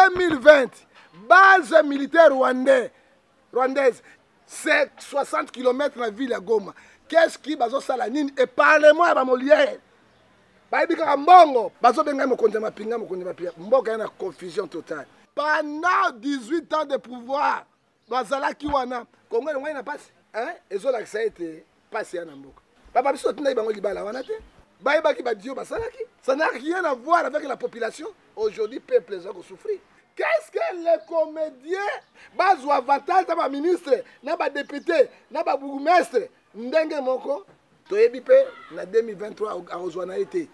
2020, base militaire rwandaise, c'est 60 km dans la ville de Goma. Qu'est-ce qui bazo salanine et parlement à Molière? Baibika mbongo, bazo benga mokonde mapinga mboka na confusion totale. Pendant 18 ans de pouvoir, bazala ki wana, Congo ngwa na passe, hein? Ezola ça a été passé na mboka. Papa biso tuna ibango libala wana te. Baibaki badio basalaki. Ça n'a rien à voir avec la population. Aujourd'hui, peuple les a souffrir. Qu'est-ce que les comédiens bazou avantage na ba ministre, na ba député, na ba bourgmestre, ndenge moko, toyebi pe na 2023 a rejoindre été.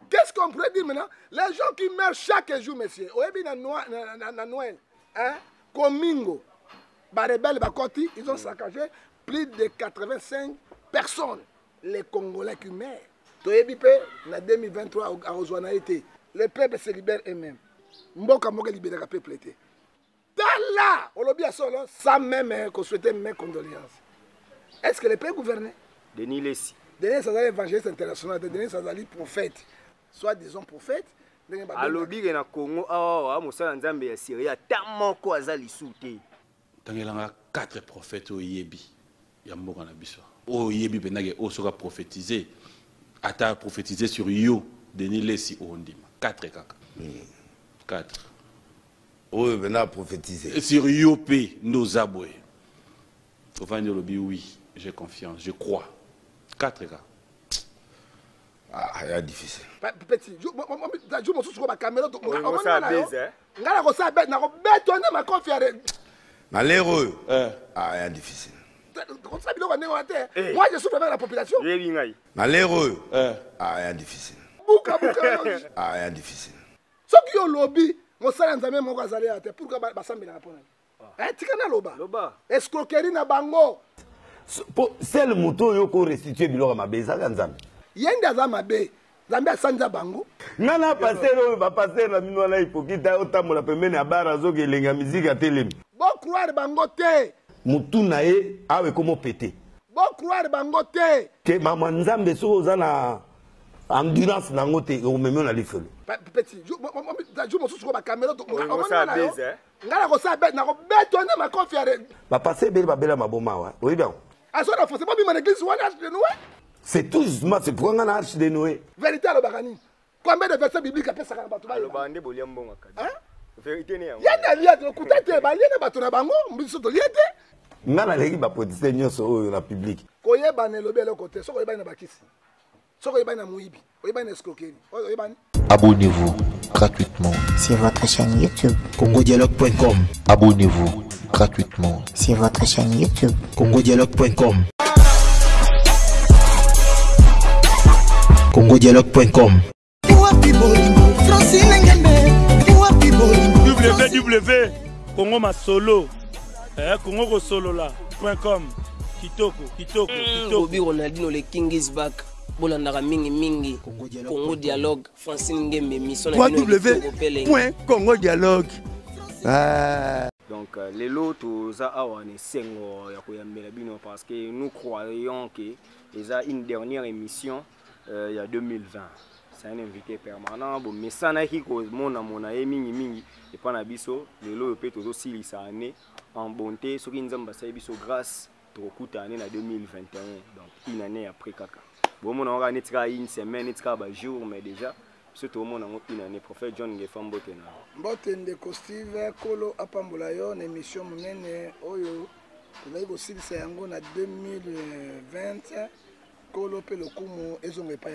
Qu'est-ce qu'on pourrait dire maintenant? Les gens qui meurent chaque jour, monsieur. Oyebi na Noël, hein? Komingo, ba rebelle ba koti, ils ont saccagé plus de 85 personnes. Les Congolais qui meurent. Toyebi pe na 2023 a rejoindre été. Le peuple se libère eux-mêmes. Mboka moka libéré le peuple était. Là, on l'a bien solo, sans même qu'on souhaitait mes condoléances. Est-ce que le pays gouverné? Denis Lessi. Denis Sazali évangéliste international, Denis Sazali prophète. Soit disons prophète. Alobi na Congo, ah, Moussa Nzambe ya Syria, tellement quoi ça li souté. Tangelanga 4 prophètes au Yebi. Ya mboka na biso. O Yebi benage o soka prophétiser. Ata prophétiser sur yo, Denis Lessi o ndima. 4 kaka. 4. Oui, maintenant prophétiser. Sur Yopé, nos aboués. Faut faire le lobby, oui, j'ai confiance, je crois. 4 gars. Ah, c'est difficile. Petit, je me suis sur la caméra. Je ma confiance. Malheureux. Ah, c'est difficile. Moi, je suis avec la population. Malheureux. Ah, c'est difficile. Ah, c'est difficile. Ce qui est au lobby, mon salaire nzambe moko azali ate pourquoi basambela rapona. Tikana loba. Escroquerie na bango. C'est le moto yo ko restituer biloko mabe ezaka nzambe. Yende aza mabe. Nzambe asanza bango. Nana pasteur oyo ba pasteur na mino na hipokita otambola pembeni ya bara zoke elenga musique atelemi. Bo croire bango te. Mutu na ye awe komo pété. Bo croire bango te. Ke mama nzambe so ozana endurance nango te o meme na lifelo. Petit, je me suis sur la caméra. Ngala ko sa bet na ko betonner ma confiance. Ba passer belle babela maboma wa. Oui bien. Aso na forcément bi mon église wana arche de Noé. C'est tout justement c'est pour ngana arche de Noé. Vérité le bagani. Combien de versets bibliques apesa ka batu ba. Le bande boliambo ngaka. Hein? Vérité ne ya. Ya na liya to kutete ba liya na batu na bango, mbiso to liete. Ngana leki ba politicien nyonso oyo na public. Koyeba na lobi le côté, soko yeba na bakisi. Soko yeba na muibi, oyeba na escroquerie. Oyeba. Abonnez-vous gratuitement sur votre chaîne YouTube congodialogue.com. Abonnez-vous gratuitement sur votre chaîne YouTube congodialogue.com. congodialogue.com. www.congomasolo.com. Kitoko. Bobby Ronaldinho, le King is back. Bolandara mingi Congo Dialogue Francine Ngembe mission www.congodialogue. Donc les lots tous a awane sengo ya koyambela bino parce que nous croyons que il y a une dernière émission il y a 2020. C'est un invité permanent bon mais ça na ki ko mona mingi et pas na biso les lots peut aussi silisa année en bonté soki nzamba sa biso grâce to kuta année na 2021 donc une année après kaka. Bon, on a une semaine, un jour, mais déjà, surtout on a une année. Prophète John Ngefambo Tena. Mbotende Kostive, Kolo Apambolayo, une émission menée Oyo. Vous avez aussi dit en 2020, Kolo Pelokumu, et on n'est pas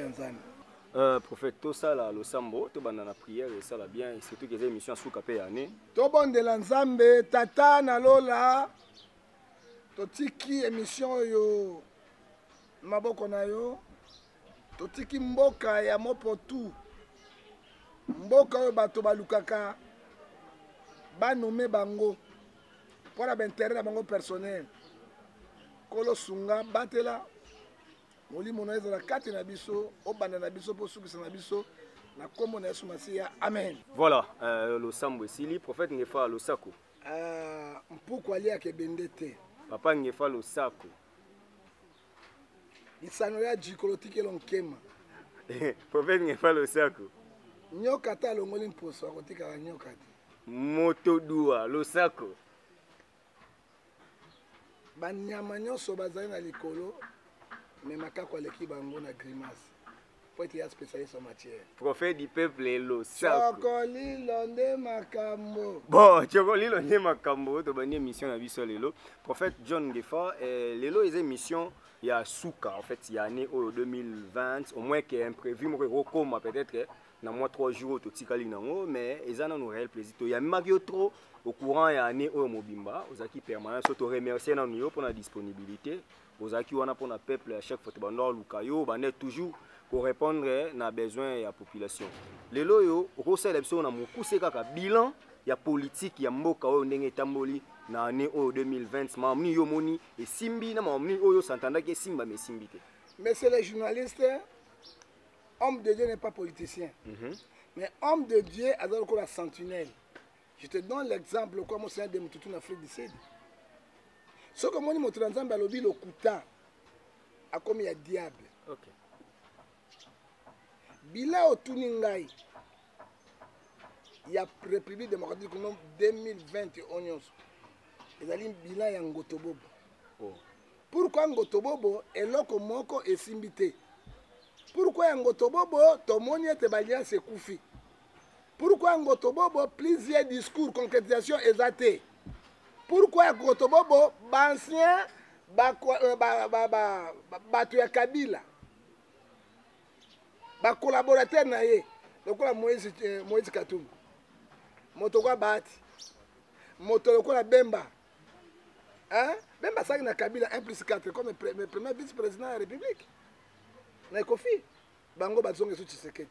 en prophète Tosala, le Sambo, tout le la prière, et ça va bien, et surtout que les émissions sous capé année. Tout bon de l'ensemble, Tata Nalola, Totiki émission Yo, Maboko Nayo. Totiki mboka ya mopotu mboka oyo bato balukaka banome bango mpona baintere na bango personnel kolo sunga batela molimo na ezala kati na biso obanda na biso mpo sukisa na biso na kombo na Yesu Masiya amen. Voilà le sambo esili prophète Ngefa Losako mpuku aliaka ebende te papa Ngefa Losako isano ya jikolo tikelo nkema prophète Ngefa Losako nyoka ta longoli mposo akotika nyoka te Motodua, Losako. Banyama nyonso bazali na likolo mais makako aleki bango na grimace. Faut être spécialiste en matière. Prophète du peuple et Losako. Chokolilo nde makambo. Bon, Chokolilo nde makambo to bani émission na biso lelo. Prophète John Gefa lelo est émission il y a Souka en fait il y a année 2020 au moins qu'il y a imprévu mo rekoma peut-être dans moins 3 jours to tikali nango mais ils en ont réel plaisir to ya magio trop au courant il y a année au mobimba aux acquis permanents surtout remercier na nous pour la disponibilité aux acquis on a pour na peuple à chaque fois bandor lukayo banet toujours pour répondre à besoin de la population. Les loyaux, au sein de la mokuse kaka bilan, il y a politique, il y a mboka o ndenge tamboli na année 2020, mamni yo moni et simbi na mamni oyo s'entenda que simba mais simbité. Mais c'est les journalistes, homme de Dieu n'est pas politicien. Mais homme de Dieu a donné la sentinelle. Je te donne l'exemple comme c'est un de Moutoutou en Afrique du Sud. Ce que moi, je me à l'objet, le Kouta, a comme il y a diable. Ok. Bila au Tuningai, il y a République démocratique Congo 2020 oignons. Il y a un bilan ya Ngotobobo. Pourquoi Ngotobobo est là comme moko et simbité? Pourquoi Ngotobobo tomoni te balia se koufi? Pourquoi Ngotobobo plusieurs discours concrétisation exaté? Pourquoi Ngotobobo ancien batu ya Kabila? Ba collaborateur na ye lokola Moïse Katumbi motokwa Bahati moto lokola Bemba Bemba saki na Kabila 1+4 comme premier vice-président de la République na Ekofi bango bazonge su Tshisekedi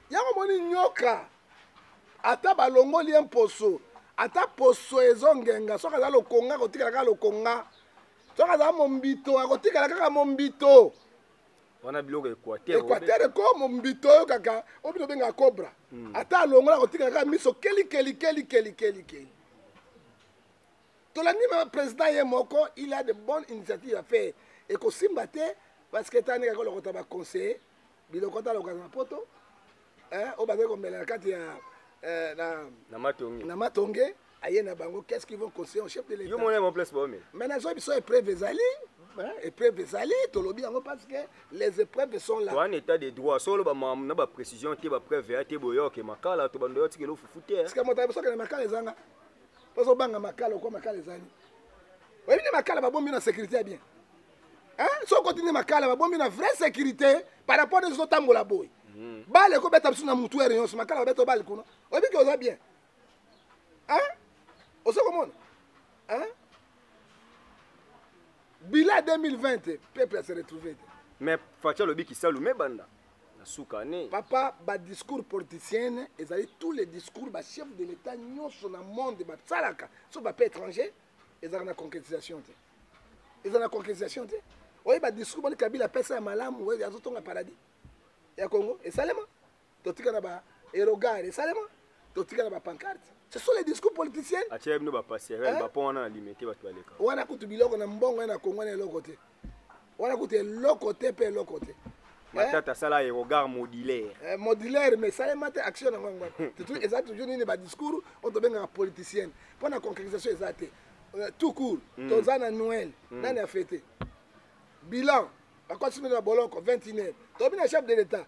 yango moni nyoka ata balongoli imposo ata poso ezongenga soka za lokonga kotikala kaka lokonga soka za mombito akotikala kaka mombito. On a biloko Équateur. Équateur comme mbito kaka obino benga cobra. Ata longola kotika kaka miso keli. Tolani même président Yemoko, il a de bonnes initiatives à faire et ko simbate parce que tani ka lokota ba conseiller biloko ta lokota na poto o ba ko mela kati ya na matonge ayena bango qu'est-ce qu'ils vont conseiller au chef de l'État. Yo mon mon place ba mais. Maintenant so biso épreuve ezali. Épreuves ezali tolobi yango parce que les épreuves sont là. Un état de droit solo ba na ba précision te ba preuve te boyo ke makala to bando yotikelo fufuté. Est-ce que moto biso ke na makala ezanga? Parce banga makala ko makala ezani. Oyebi ni makala ba bombi na sécurité bien. So continue makala ba bombi na vraie sécurité par rapport aux autres tambola boy. Bale ko beta biso na mutu ere nyonso makala ba beto bale kuno. Oyebi ke oza bien. Oso komona? Bilan 2020, peuple se retrouvé. Mais Fatia Lobi qui salue banda. Na soukane. Papa, ba discours politicien, ils allaient tous les discours ba chef de l'État nyonso na monde ba salaka, so ba pays étranger, ils ont la concrétisation. Ils ont la concrétisation. Oui, ba discours ba Kabila pesa ya malamu, oui, ya zotonga paradis. Ya Congo, et salema. Totika na ba erogar, et salema. Totika na ba pancarte. Ce sont les discours politiciens. Atia bino ba passerelle ba pona na limité ba toaleka. Wana kutu biloko na mbongo na Congo na lokote. Wana kutu lokote pe lokote. Matata sala et regard modulaire. Modulaire mais ça est action na ngwa. Tout exact toujours ni ba discours on to benga politicien. Pour la concrétisation exacte. Tout court. Tozana Noël, nani a fêté. Bilan, ba continuer na boloko 21h. To bina chef de l'État.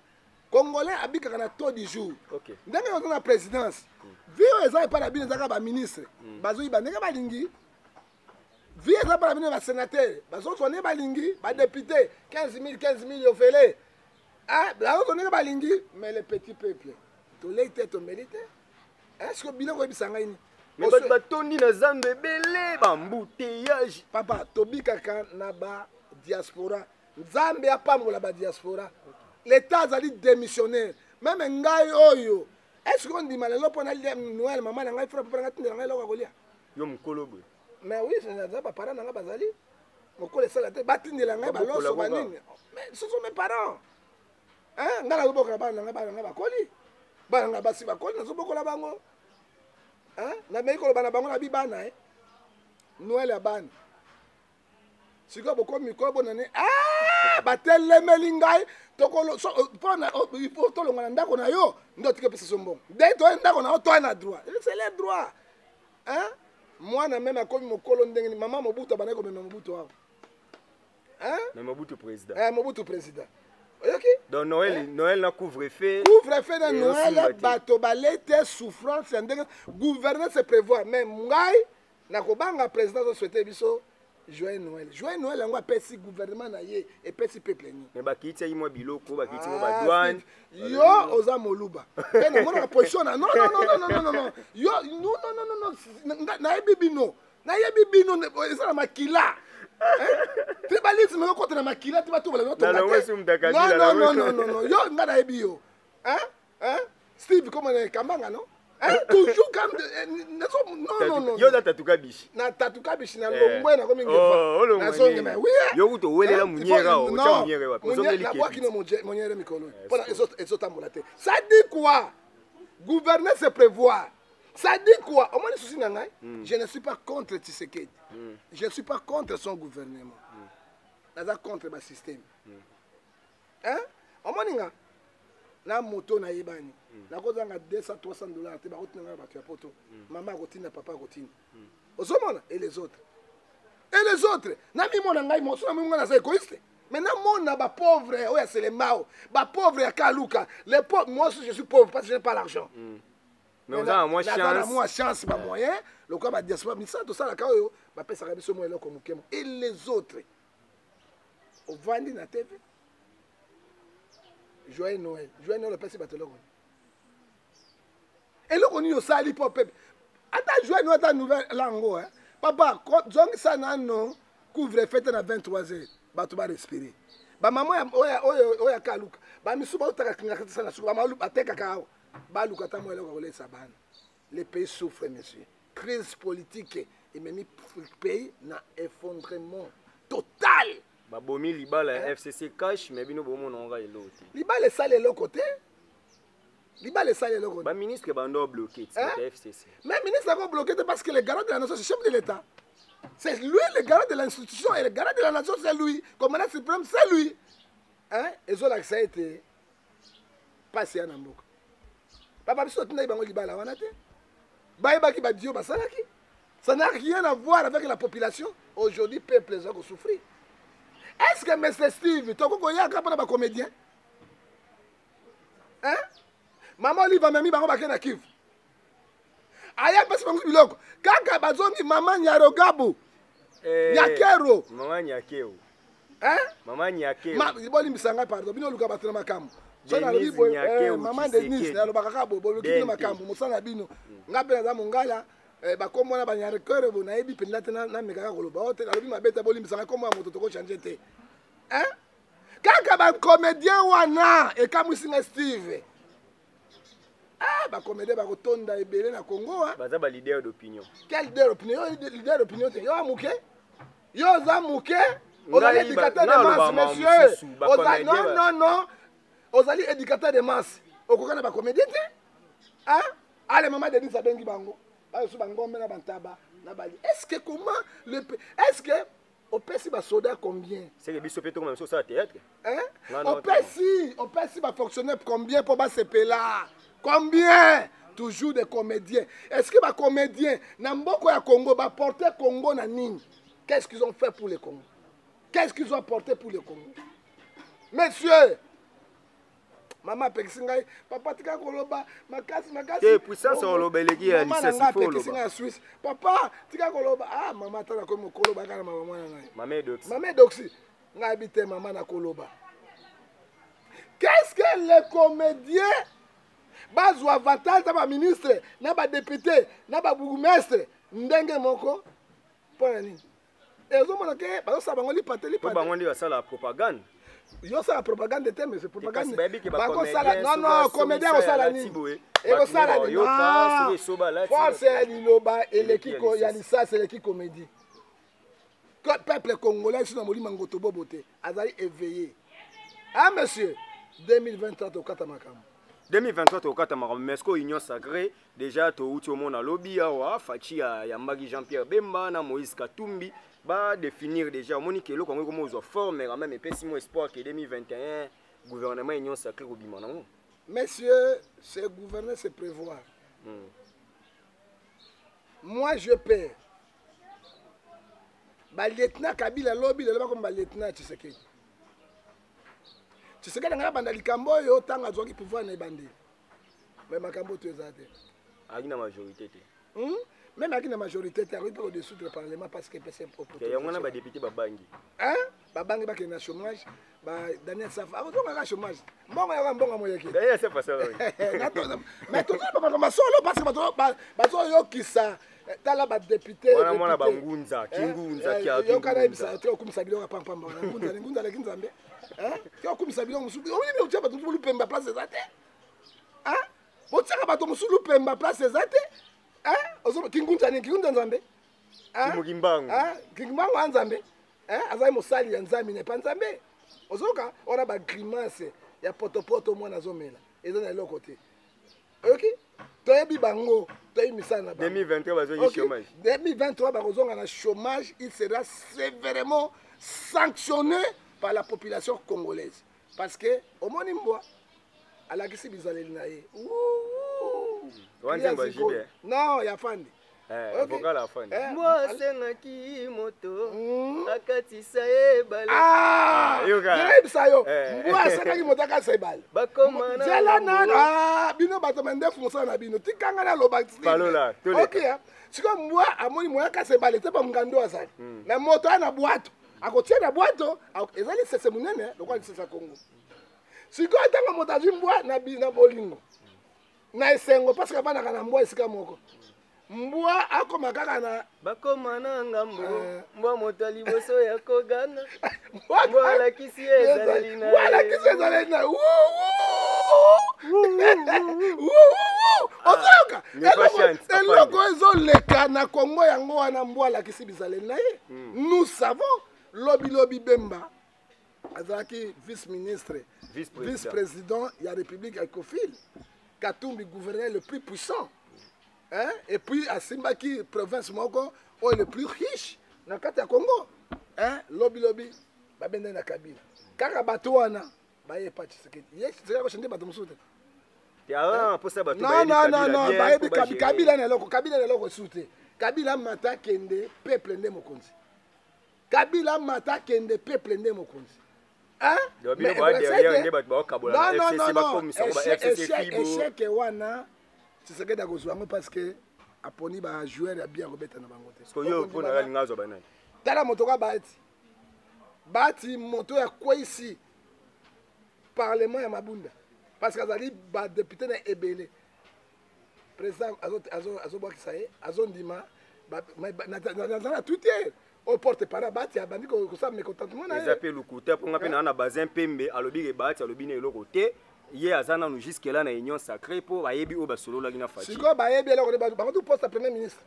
Congolais habika na taux du jour. OK. Ndenge on na présidence. Vieux eza pas la bine zaka ba ministre. Bazo iba ndenge ba lingi. Vieux eza pas la bine ba sénateur. Bazo soné ba lingi, ba député 15 000 ofele. Là on ndenge ba lingi, mais le petit peuple. To l'été to mérité. Est-ce que bilan ko bisanga ini? Mais ba tondi na zambe belé ba embouteillage. Papa, tobika ka na ba diaspora. Nzambe apambola ba diaspora. L'État a dit démissionnaire. Même ngai oyo. Est-ce qu'on dit mal pour Noël maman ngai frère pour ngai tindela ngai loka kolia. Yo mukolo boy. Mais oui, c'est ça ba parents ngai bazali. Mokolo sala te batindela ngai ba loso ba nini. Mais ce sont mes parents. Ngala ko boka ba ngai ba koli. Ba ngai ba si ba koli na so bokola bango. Na me ko ba na bango na bi bana Noël ya bana. sikoyo bokomi mikoyo bonani batelemeli ngai il faut tolonga na ndako na yo nde otiki opesa so mbongo nde toye ndako na yo toye na droit c'est les droits mwana meme akomi mokolo ndenge nini mama Mobutu abandaki komema Mobutu awa mais Mobutu président Mobutu président oyoki donc Noël na couvre-feu na Noël bato balete souffrance ya ndenge gouverner se prévoir mais ngai nakobanga président zo souhaiter biso joyeux Noël yango apesi gouvernement na ye epesi peuple ni mais bakiti yi mo biloko bakiti mo badouane yo oza moluba pe na mona position na non yo non nayebi bino eza na makila te balisi me ko na makila te batu bala non yo nga nayebi yo Steve comme kambanga non toujours comme non yo da tatuka bishi na tatuka bishi na longwe na komi ngefa na zonge mais oui yo uto welela munyera o cha munyera wa pozongeli na bwaki no munyera mikolo pona ezotambola te ça dit quoi gouverner c'est prévoir ça dit quoi au moins souci na ngai je ne suis pas contre Tshisekedi je ne suis pas contre son gouvernement naza contre ba système au moins nga na moto na yebani nakozanga $200-300 te bakotina bato ya poto mama akotina papa akotina ozomona et les autres na mimona ngai moso na mimona za égoïste mais na mona ba pauvre oya c'est les mao ba pauvre ya kaluka les pauvres moi aussi je suis pauvre parce que je n'ai pas l'argent mais on a moins chance ba moyen le quoi ba diaspora misa to sala ka oyo ba pesa ka biso mo eloko mukemo et les autres au vandi na TV Joyeux Noël le pesi batelo et le koni yo sali pour peuple ata joyeux Noël ta nouvelle lango papa zong sana no couvre fête na 23h bato ba respirer ba maman oya kaluka ba misuba utaka kinga sana suba malu bateka ka ba luka ta mo eloko kolesa bana les pays souffrent monsieur crise politique et même pays na effondrement total babomi libala FCC cash mais bino bomo nonga eloti libala sale le côté ba ministre bando bloqué c'est FCC mais ministre a bloqué parce que le garant de la nation c'est chef de l'état c'est lui le garant de l'institution et le garant de la nation c'est lui commandant suprême c'est lui et zo la ça a été passé en amboka papa biso tina bango libala wana te baibaki ba dio basalaki ça n'a rien à voir avec la population aujourd'hui peuple les a souffrir. Est-ce que M. Steve, tu as un comédien? Maman, il va même pas na Kivu. Aya pesi bangu biloko. Kaka bazongi mama Nyarogabo. Nyakero. Mama Nyakero. Mama Nyakero. Boli misanga pardon. Bino luka batena makambo. Sona lobi boy maman Denise na lobaka ka bo luki makambo musana bino. Ngape na mongala bakomona banyarekere bo nayebi penza te na mekaka koloba ote alobi mabeta bolimbisanga komona moto tokochange te kaka bacomédien wana ekamwisinga Steve bacomédien bakotonda ebele na Congo baza baleader d'opinion quel leader d'opinion te yo amuke yo oza muke ozali éducateur de masse monsieur non ozali éducateur de masse okokana bacomédien te ale mama Denis abengi bango est-ce que comment est-ce que au Pessi va soda combien? C'est que biso peto comme ça théâtre. Au Pessi va fonctionner combien pour bas CP là? Combien? Toujours des comédiens. Est-ce que les comédiens n'amboko ya Congo va porter Congo na nini? Qu'est-ce qu'ils ont fait pour le Congo? Qu'est-ce qu'ils ont apporté pour le Congo? Messieurs, maman pekisingai papa tika koloba makasi te puissance oloba eleki ya lisasi fo oloba Suisse papa tika koloba mama tala ko mokoloba kana mama mwana ngai mama doxy ngai bite mama na koloba. Qu'est-ce que les comédiens bazwa avantage na ba ministre na ba député na ba bourgmestre ndenge moko pona nini ezomona ke bazosa bango lipate bango ndi basala propagande. Yo ça la propagande de thème, c'est propagande. Non, comédien au salani. Et au salani. Force liloba et l'équipe yalisa c'est l'équipe comédie. Que peuple congolais sur moli mangoto boboté, azali éveillé. Monsieur 2023 au katamakam. 2023 tokata makambo mais ko union sacrée déjà touti omona lobby awa fachi ya Mbagi Jean-Pierre Bemba na Moïse Katumbi ba définir déjà omoni ke eloko ngoko mozo forme quand même epesi mo espoir que 2021 gouvernement union sacrée kobima nango. Messieurs, c'est gouverner, c'est prévoir. Moi je paie. Ba lieutenant Kabila lobby le comme ba lieutenant Tshisekedi. Tshisekedi ngala banda likambo yo tanga zoki pouvoir na bandi. Mais makambo tu ezate. Agina majorité te. Même avec la majorité, tu arrives au-dessus du Parlement parce que c'est un propos. Il y a un député Babangi. Hein? Babangi qui est au chômage. Daniel Safa. Ah, on a un chômage. Bon, il y a un bon moyen. D'ailleurs, c'est pas ça. Mais tout ça, pas comme solo parce que yo qui ça. T'as là député. On a mon Bangunza, Kingunza qui a. Yo kana ibisa, tu comme ça biloko pam pam. Ngunza la kinzambe. Hein? Tu comme ça biloko musubi. On est au Tchad, tu veux pemba place ezate. Hein? Bon, tu as pas ton musulu pemba place ezate. Hein? Ozo kingunza nzambe. Hein? Kimugimbangu. Hein? Kimugimbangu nzambe. Hein? Azai mosali ya nzambe ne pa nzambe. Ozoka ona ba grimace ya potopoto mwana zomela. Eza na eloko te. OK? Toyebi bango, toyebi misana ba. 2023 bazo chômage. 2023 bakozonga na chômage, il sera sévèrement sanctionné par la population congolaise parce que omoni mbwa alakisi bizaleli na ye. Non, il y a Fandi. Vocal à Fandi. Moi, c'est Naki Moto. Akatisa Ebale. Ah, Sayo. Moi, c'est Naki Moto Akatisa Ebale. Bakomana. Ah, Bino Batomende Fonsana Bino. Tikanga na Lobati. Palola. Ok, c'est comme moi, à mon moyen Akatisa Ebale. C'est pas Mgando Azali. Mais moto na boîte. À côté de la boîte, ezali c'est mon nene, le quoi c'est ça Congo. Si quoi tant moto azimboa na bolingo. Na esengo parce que bana kana mbwa esika moko mbwa akoma kaka na bakoma na ngambo mbwa motali boso ya kogana mbwa la kisi ezali na wala kisi ezali na ozoka eloko ezoleka na Kongo yango wana mbwa la kisi bizaleli na ye. Nous savons lobi Bemba azaki vice-président ya République ya Ecofil. Katumbi gouverneur le plus puissant. Hein? Et puis à Simbaki, province Moko, on est le plus riche dans le Congo. Hein? Lobby, babende na Kabila. Kaka Batouana, baye pas Tshisekedi. Yes, c'est là que je dis Batumsoute. Non, baye Kabila na loko, Kabila na loko soute. Kabila mata kende peuple ndé mokonzi. Kabila mata kende peuple ndé mokonzi. Hein? Non. Échec wana Tshisekedi akozwa parce que aponi ba joueur ya bien robeta na bango te. Parce que yo pona la ngazo banani. Tala moto ka bati moto ya kwa ici parlement ya Mabunda parce que azali ba député na ebele. Président azo boki saye azondima na Twitter. Au porte-parole bati abandi ko sa mécontentement na. Les appels lukuta pour ngape na bazin pembe alobi ke bati alobi ne eloko te. Hier azana nous jusque là na union sacrée pour bayebi o basolo la gina fachi. Siko bayebi eloko ba tout poste à premier ministre.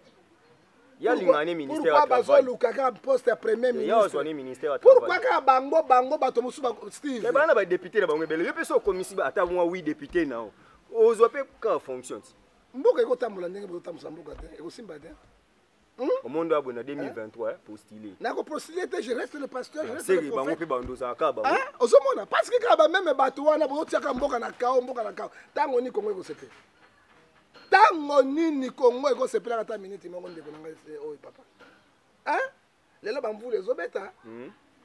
Ya lingane ministère à travail. Pourquoi bazo lukaka poste à premier ministre? Ya ozwani ministère à travail. Pourquoi ka bango bato musu ba Steve? Mais bana ba député na bango bele. Yo peso commission ba ata moi 8 députés na. Ozope ka fonctionne. Mboka eko tambola ndenge bo tamsa mboka te. Eko simba te. Au monde abonné en 2023 postulé. Nako postulé je reste le pasteur, je reste le prophète. C'est bango za kaba. Hein? Ozomona parce que kaba même bato wana bo tiaka mboka na kao. Tango ni Kongo eko sepe. Tango ni Kongo eko sepe la kata minute moko ndeko nanga oy papa. Hein? Lelo bamvule ezobeta.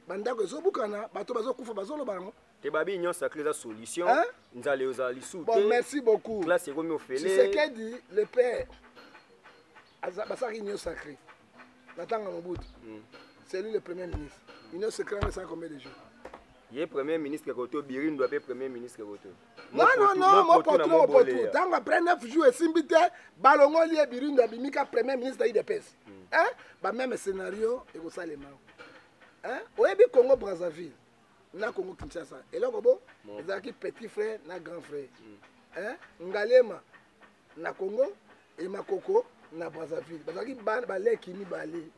Bandako ezobukana, bato bazokufa bazolobango. Te babi union sacrée za solution. Nzale ozali sous. Bon, merci beaucoup. Classe eko mi ofele. C'est ce qu'a dit le père. Basaki union sacrée. Natanga Mobutu. C'est lui le premier ministre. Union sacrée, ça combien de jours? Il est premier ministre Koto, Birin doit être premier ministre Koto. Non, mon poteau. Tant après 9 jours, Simbite, Balongo lié Birin doit bimika premier ministre d'IDPS. Hein? Bah même scénario, et vous savez les mains. Hein? Oyebi Congo Brazzaville. Na Congo Kinshasa. Et là, Kobo, ils ont petit frère, na grand frère. Hein? Ngalema, na Congo, et Makoko. Na Brazzaville bazaki balé kimi balé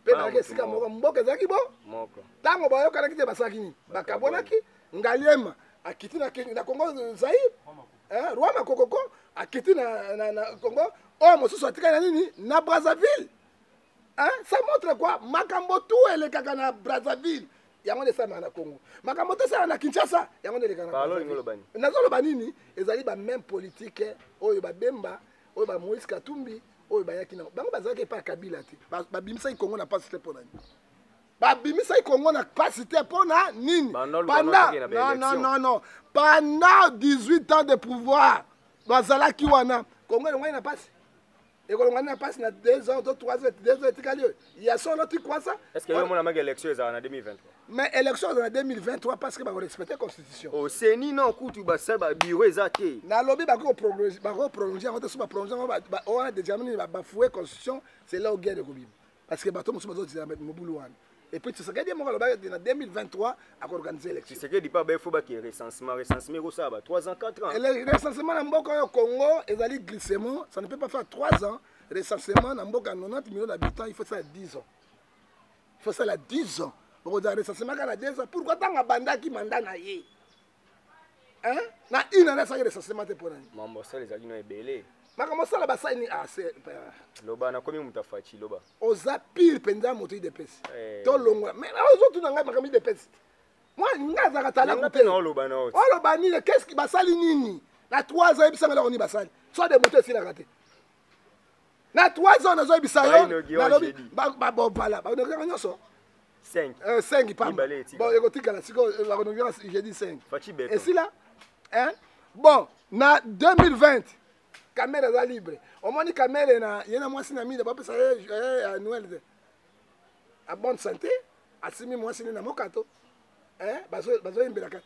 pe balé sika moko mboka zaki bo moko tango bayoka na kite basaki ni bakabonaki ngaliema akiti na Congo Zaïre roi makokoko akiti na Congo oyo mosusu atikali na nini na Brazzaville. Ça montre quoi? Makambo tout elekaka na Brazzaville yango esalama na Congo, makambo to esala na Kinshasa yango elekaka na Brazzaville. Nazoloba nini ezali ba même politique oyo babemba oyo ba Moïse Katumbi oyo bayaki na bango bazalaki pa Kabila te babimisa Congo na passe te pona nini babimisa Congo na passe te pona nini pendant 18 ans de pouvoir bazalaki wana Congo ngai na passe et quand on a passé 2 ans, 3 ans, 2 ans, il y a son autre quoi ça? Est-ce que vous avez élection en 2023? Mais élection en 2023 parce que vous respectez la constitution. Oh, c'est ni non coup tu vas ça bureau exacté. Na lobby ba ko prolonger, on a déjà mis ba fouer constitution, c'est là où guerre de Kobim. Parce que bateau musu bazo mettre mobulu wana. Et puis c'est ça que dit mon lobby en 2023 à organiser l'élection. C'est que dit pas ben faut ba qui recensement ko ça ba 3 ans 4 ans. Et le recensement na mboka yo Congo ezali glissement, ça ne peut pas faire 3 ans. Recensement na mboka 90 millions d'habitants, il faut ça à 10 ans. Il faut ça à 10 ans. Pour dire recensement à 10 ans, pourquoi tant banda qui mandat na yé? Hein? Na une année ça recensement te pour nani? Mambo ça les alino ebelé. Makambo ça la basa ni assez. Loba na komi mutafachi loba. Oza pire penza moto de pesi. To longo. Mais les autres na ngai makambo de pesi. Moi ngaza katala kote. Non loba na autre. Oh loba ni qu'est-ce qui basali nini? Na 3 ans ebisa ngala oni basali. Soit de moto si la raté. Na 3 ans nazo ebisa yo. Na lobi ba bon bala. Ba no nyoso. 5. 5 pas. Bon écoute la siko la renouvelance j'ai dit 5. Et si là hein? Bon, na 2020 caméra za libre. Au moins caméra na yena mwasi na mine ba pesa à Noël. À bonne santé, asimi mwasi na mokato. Hein? Bazo imbelaka.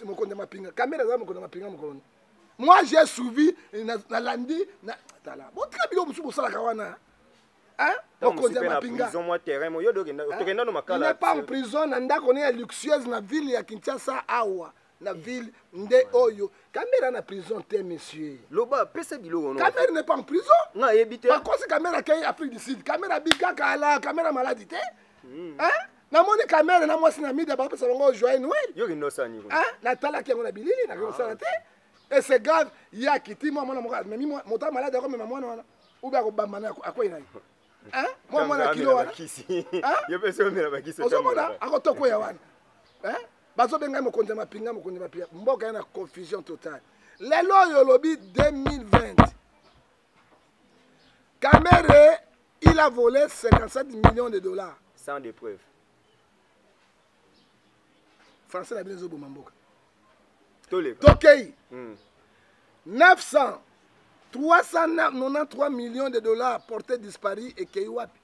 Mo konde mapinga. Caméra za mo konde mapinga mo konde. Moi j'ai suivi na landi na tala. Bon très bien musu bosala kawana. Hein? Mo konde mapinga. Prison moi terrain mo yo dokenda no makala. Il n'est pas en prison na ndako ne luxueuse na ville ya Kinshasa awa. Na ville nde oyo caméra na prison te monsieur loba pese biloko non caméra n'est pas en prison na yebite ba kosi caméra kay Afrique du Sud caméra bika kala caméra maladie te hein na moni caméra na mwasi na midi ba pesa ngo joyeux Noël yo kino sani hein na tala ki ngona bilili na ko sala te et c'est grave ya kiti moi mona moka mais moi mota malade ko mema mwana wana ubi akobamba na akoyi na hein moi mwana kilo wana hein yo pese o mera bakisi o mona akotoko ya wana hein bazo benga mokonde mapinga mboka na confusion totale lelo yo lobi 2020 Kamere il a volé 57 millions de dollars sans des preuves français la bien zo bomamboka tokei 393 millions de dollars portés disparus et qui wapi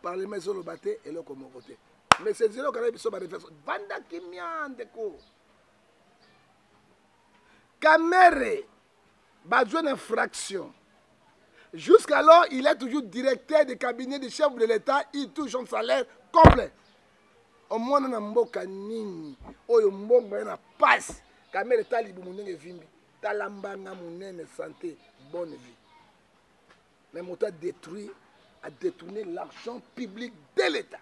par les maisons lobaté et le comoroté. Mais c'est zéro quand il y a Vanda Kimiandeko. Kamere, besoin d'infraction. Jusqu'alors, il est toujours directeur du cabinet du chef de l'État. Il touche un salaire complet. Au moins, on a mboka nini. Oyo mbongo na passe. Kamere talibu munene vimbi. Talambanga munene santé, bonne vie. Mais mon a détruit, a détourné l'argent public de l'État.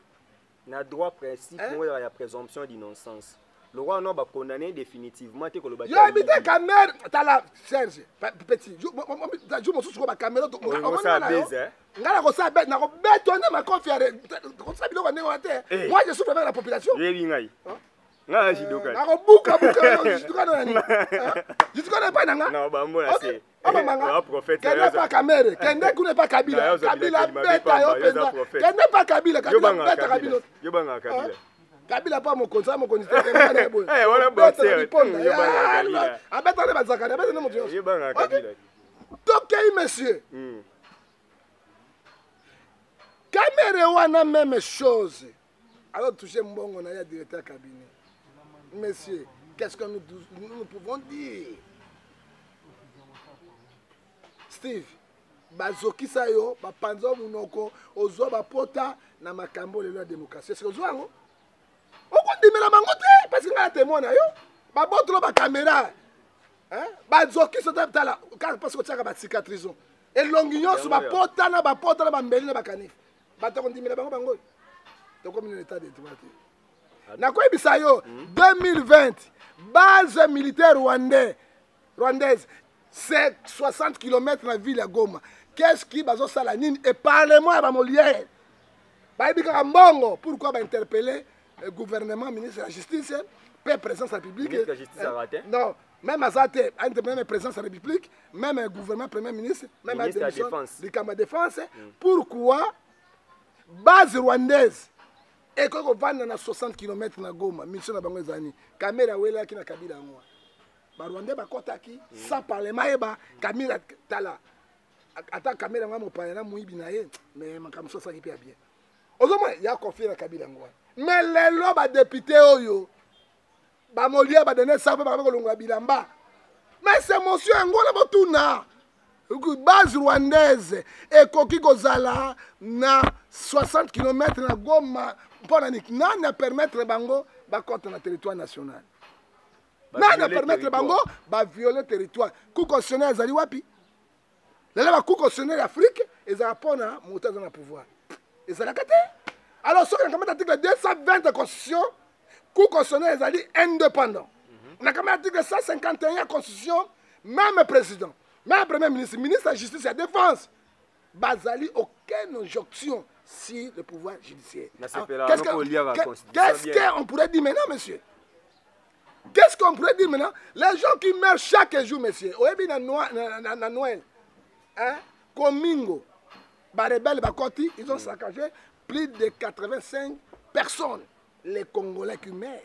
Na droit principe moi la présomption d'innocence. Le roi non va condamner définitivement te ko lo ba. Yo habite caméra tala Serge petit. Je mo susu ko ba caméra to. On ça baiser. Ngala ko ça bête na ko bétonner ma confiance. Ko ça biloko ndenge te. Moi je souffre avec la population. Yebi ngai. Nga jidoka. Na ko buka jidoka nani. Jidoka na pas nanga. Non ba mbona c'est. Un prophète. Qui n'est pas Kamere, qui n'est pas Kabila. Kabila bête à Yopenda. Qui n'est pas Kabila, Kabila bête à Kabila. Yobanga Kabila. Kabila pas mon conseil, mon conseil. Eh, voilà boxer. Yobanga. Abeta ne bazaka, abeta ne moto. Yobanga Kabila. Tokei monsieur. Kamere wana même chose. Alors toucher mbongo na ya directeur cabinet. Monsieur, qu'est-ce que nous pouvons dire? Steve, bazokisa yo, bapanzo munoko, ozo bapota na makambo lelo ya démocratie. Est-ce que ozo yango? Okondimela bango te parce que ngala témoin na yo. Babotolo ba caméra. Hein? Bazokisa tala parce que tiaka ba cicatrice. Et longuignon sur bapota na bambeli na bakanif. Batakondimela bango. Donc comme un état de droit. Na ko ebisa yo 2020 base militaire rwandais rwandaise. C'est 60 km dans la ville de Goma. Qu'est-ce qui va se faire? Et parlez-moi à Molière. Pourquoi va interpeller le gouvernement, ministre de la Justice, paix présence de la République? Ministre de la Justice a raté. Non, même à Zate, même présence de la République, même le gouvernement, premier ministre, même ministre la de la Défense. du camp de défense. Pourquoi base rwandaise et qu'on va dans 60 km na Goma, mission na bango ezani, caméra wela qui na kabila ngwa. Ba Rwandais ba kotaki sans parlement eba caméra tala. Ata caméra ngwa mo parler muibi na ye, mais makamso ça qui bien. Ozoma ya confier na kabila ngwa. Mais les lo ba député oyo ba molia ba donner ça ba ko longwa bilamba. Mais c'est monsieur ngola botuna. Base rwandaise et koki kozala na 60 km na Goma pour na permettre bango ba côté na territoire national. Na permettre bango ba violer territoire. Coup constitutionnel ezali wapi? Là ba coup constitutionnel Afrique ezala pona monter dans le pouvoir. Ezala kate. Alors ce qu'on a article 220 de constitution, coup constitutionnel ezali indépendant. On a quand même article 151 constitution, même président. Mais le premier ministre, ministre de la Justice et de la Défense, Bazali, aucune injonction sur le pouvoir judiciaire. Qu'est-ce qu'on pourrait dire maintenant, monsieur? Qu'est-ce qu'on pourrait dire maintenant? Les gens qui meurent chaque jour, monsieur, au début de Noël, Komingo, Barebel, Bakoti, ils ont saccagé plus de 85 personnes, les Congolais qui meurent.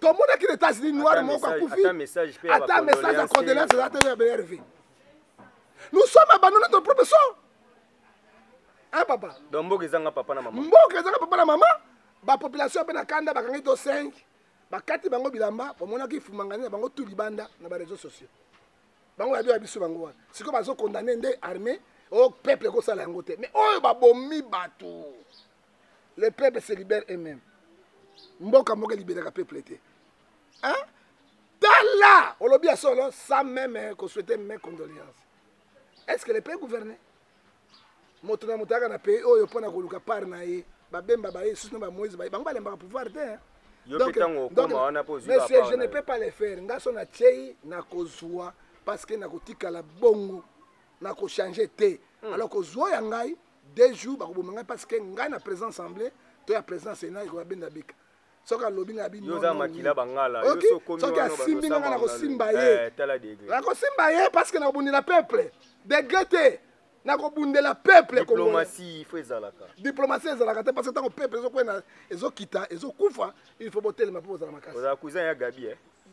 Tout le monde qui est aux États-Unis noirs, attends message de condoléances à la BRV. Nous sommes abandonnés de notre propre sang. Hein, papa? Donc, Mboka ezanga papa na maman. Mboka ezanga papa na maman. La population est kanda bakangi to 5. Bakati bango bilamba, pour mona ki fumangani bango tout libanda na ba réseaux sociaux. Bango ya biso bango. Siko bazo condamner ndé armée au peuple ko sala ngote. Mais oyo ba bomi bato. Le peuple se libère eux-mêmes. Mboka mboka libérer le peuple était. Hein? Là, on l'a bien solo, sans même qu'on souhaitait mes condoléances. Est-ce que le pays gouverné? Motona motaka na pays oyo pona koluka par na ye, ba bemba ba ye susno ba Moïse ba bango ba lemba pouvoir te. Donc, monsieur, je ne peux pas le faire. Ngaso na tchei na kozwa parce que na kotika la bongo na ko changer te. Alors que zo ya ngai 2 jours ba ko bomanga parce que ngai na présence assemblée, to ya présence sénat ko benda bika. Soka lobi na bino yoza makila bangala yo so komi soka simbi nga na ko simba ye tala degré na ko simba ye parce que na ko bundela peuple degré na ko bundela peuple diplomatie il faut ezalaka diplomatie ezalaka te parce que tant que peuple ezo kwena ezo kita ezo kufa il faut boter ma pour za makasi oza cousin ya Gabi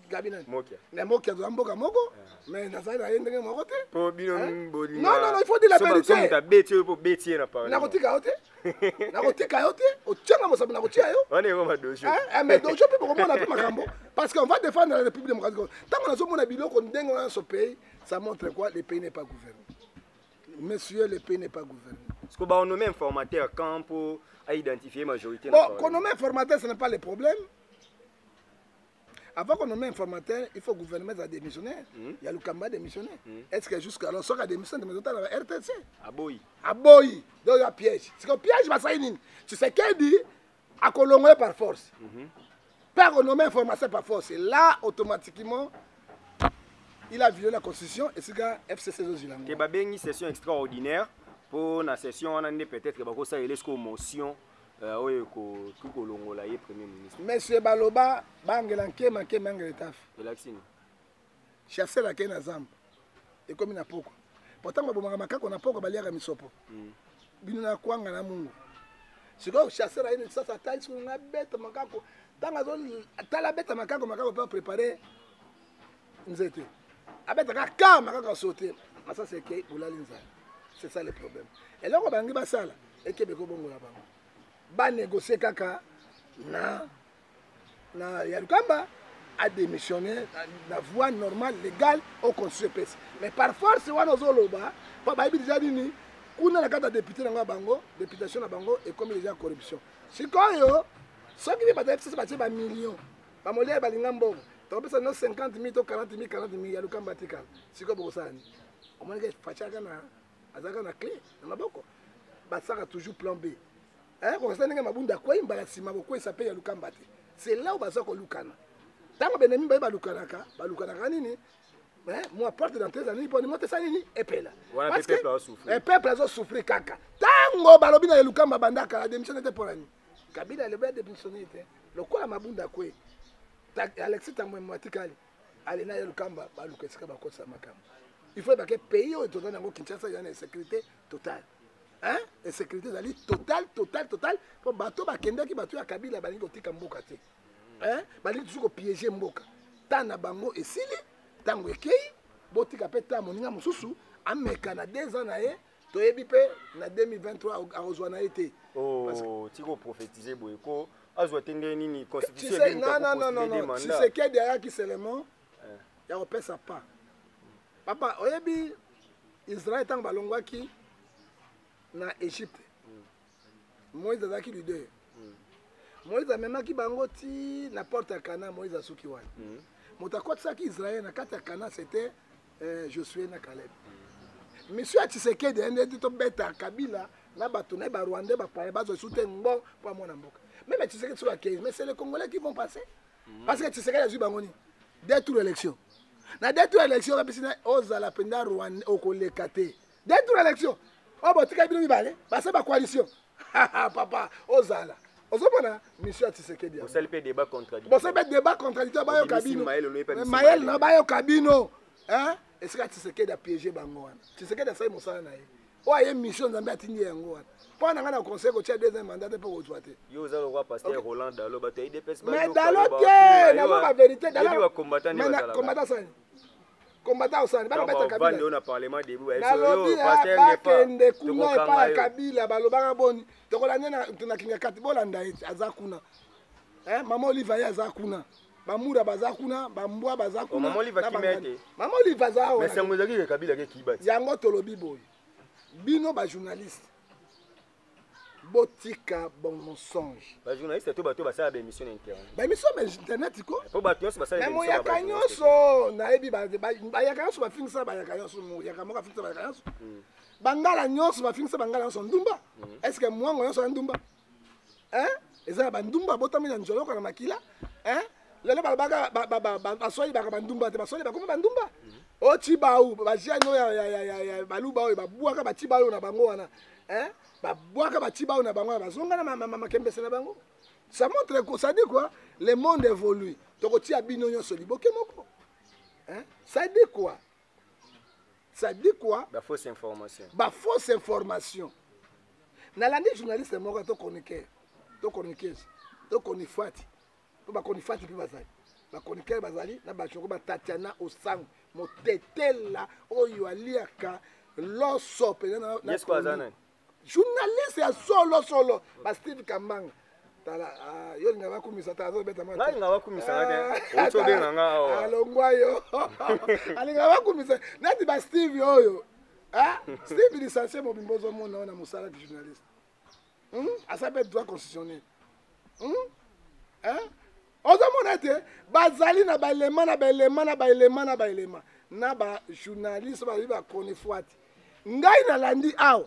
Gabi na Mokia na Mokia zo mboka moko mais na za na yende moko te po bino mboli non il faut dire la vérité so muta beti po beti na pa na ko tika yote na ko tika yote o tchanga mo sabu na ko tia yo on est vraiment dojo mais dojo pe ko mona pe makambo parce qu'on va défendre la République démocratique tant qu'on a zo mona biloko ndengo dans ce pays ça montre quoi le pays n'est pas gouverné. Monsieur, le pays n'est pas gouverné. Est-ce qu'on va nommer informateur quand pour identifier la majorité? Bon, qu'on nomme informateur, ce n'est pas le problème. Avant qu'on nomme informateur, il faut que le gouvernement soit démissionnaire. Il y a le Kamba démissionnaire. Est-ce que jusqu'à alors, ce qu'il y a démissionnaire, de la RTC? Aboyi. Aboyi. Donc il y a piège. C'est qu'un piège, tu sais qu'elle dit à Colombo par force. Pas qu'on nomme informateur par force. Et là, automatiquement, il a violé la constitution et c'est que FCC Zozilango. Il y a une session extraordinaire pour la session, on a peut-être que ça est une motion tout au long de la Premier ministre. Monsieur Baloba, Bangelanke, Manke, Mangeletaf. Chasser la Kena Zamb. Et comme il n'a pas. Pourtant, on n'a pas de à Misopo. Il n'a pas de mungu. C'est que chasser la ça taille sur une bête, Makako. Dans la bête, Makako, Makako peut préparer. C'est ça le problème. Et là, on va négocier ça. Et Québec, on va négocier kaka na Yalukamba a démissionné la voie normale, légale au Conseil de paix. Mais par force, on a zoloba, pas déjà dit on a la carte de député dans Bango, députation à Bango et comme il y a corruption. C'est quoi yo? Ce qui veut dire c'est pas des millions. Pas moller ba lingambo. Tu as 50 000, 40 000, 40 000, il y a le camp batical. C'est comme ça. On m'a dit que Fachaka na clé, on a beaucoup. Ça a toujours plan B. Quand on a mabunda quoi, il y a s'appelle le camp bati. C'est là où on a Lukana. Tant que Benemi ba Lukanaka, nini, moi porte d'entrée za nini poni mote sa nini epela wana pe peuple a souffrir et peuple azo souffrir kaka tango balobi na elukamba bandaka la démission était pour ani Kabila le ba démissionner était lokola mabunda kwe Alexis Tamwe Tikali ale na elukamba baluka esika bakosa makamba il faut que pays au total nango Kinshasa y a une sécurité totale hein et sécurité zali total pour bato bakende ki bato ya Kabila balingi kotika mboka te hein balingi tuko piéger mboka tana bango esili tango ekei botika pe ta moninga mususu ameka na 2 ans na ye toyebi pe na 2023 arozwa na été oh tiko prophétiser boyeko azwa tende nini constitution non si c'est que derrière qui seulement ya opesa pas papa oyebi Israël tango balongwaki na Égypte Moïse azaki leader Moïse amemaki bango ti na porte ya Kana Moïse asuki wana moto akotisaki Israël na kati ya Kana c'était Josué na Caleb monsieur Tshisekedi ende to beta Kabila na bato na ba Rwanda ba pa bazo soute ngo pour mona mboka même Tshisekedi sur la 15 mais c'est les Congolais qui vont passer parce que Tshisekedi a eu bangoni deux tours élection na deux tours élection ba pisina ozala penda Rwanda okolekate deux tours élection oh botika bino mibale ba sa ba coalition papa ozala ozomona monsieur Tshisekedi vous savez le débat contradictoire bon c'est débat contradictoire ba yo kabino Maël na ba yo kabino hein est-ce que Tshisekedi a piégé bango wana Tshisekedi a sayi mosala na ye o aye mission nzambe atindi yango wana po na ngana conseil ko tia deuxième mandat pe ko tzwa te yo za roi pasteur Roland Dalo ba te IDPS ba mais Dalo te na ba vérité Dalo ba combattant ni ba combattant ça combattant ça ba beta Kabila bande on a parlement début yo pasteur n'est pas kende kuna pa Kabila balobanga boni tokola nena tunakinga kati bolanda eti azakuna mama Oliva ya azakuna bamura bazakuna bambwa bazakuna mama Oliva kimete mama Oliva za mais c'est mozaki ke Kabila ke kibati yango tolobi boy bino ba journaliste botika bon mensonge ba journaliste to bato basala ba émission internet ba émission internet ko po bato nyonso basala émission ya kanyoso na ebi ba ya kanyoso ba fingisa ba ya kanyoso mo ya kamoka fingisa ba ya kanyoso bangala nyonso ba fingisa bangala nyonso ndumba est-ce que mwango nyonso ndumba hein eza ba ndumba botami na njoloko na makila hein lelo balabaka basoi baka bandumba te basoi bakoma bandumba o tibau bajano ya baluba oyo babwaka batibao na bango wana hein babwaka batibao na bango bazonga na makembese na bango ça montre que ça dit quoi le monde évolue tokotia bino nyonso liboke moko hein ça dit quoi ba fausse information na landi journaliste moko to chroniqueur to konifati po bakonifati mpe bazali bakonikere bazali na bachoko batatiana osango motetela oyo aliaka loso pena na journaliste ya solo ba Steve Kambanga tala yo nga bakumisa tazo beta mata nga bakumisa ngake oto benga nga alongwa yo alinga bakumisa nati ba Steve oyo Steve licencié mo bimbozo mona na musala de journaliste asabe droit constitutionnel ozomona te bazali na baelema na ba journaliste bazali bakonifuati ngai nalandi awa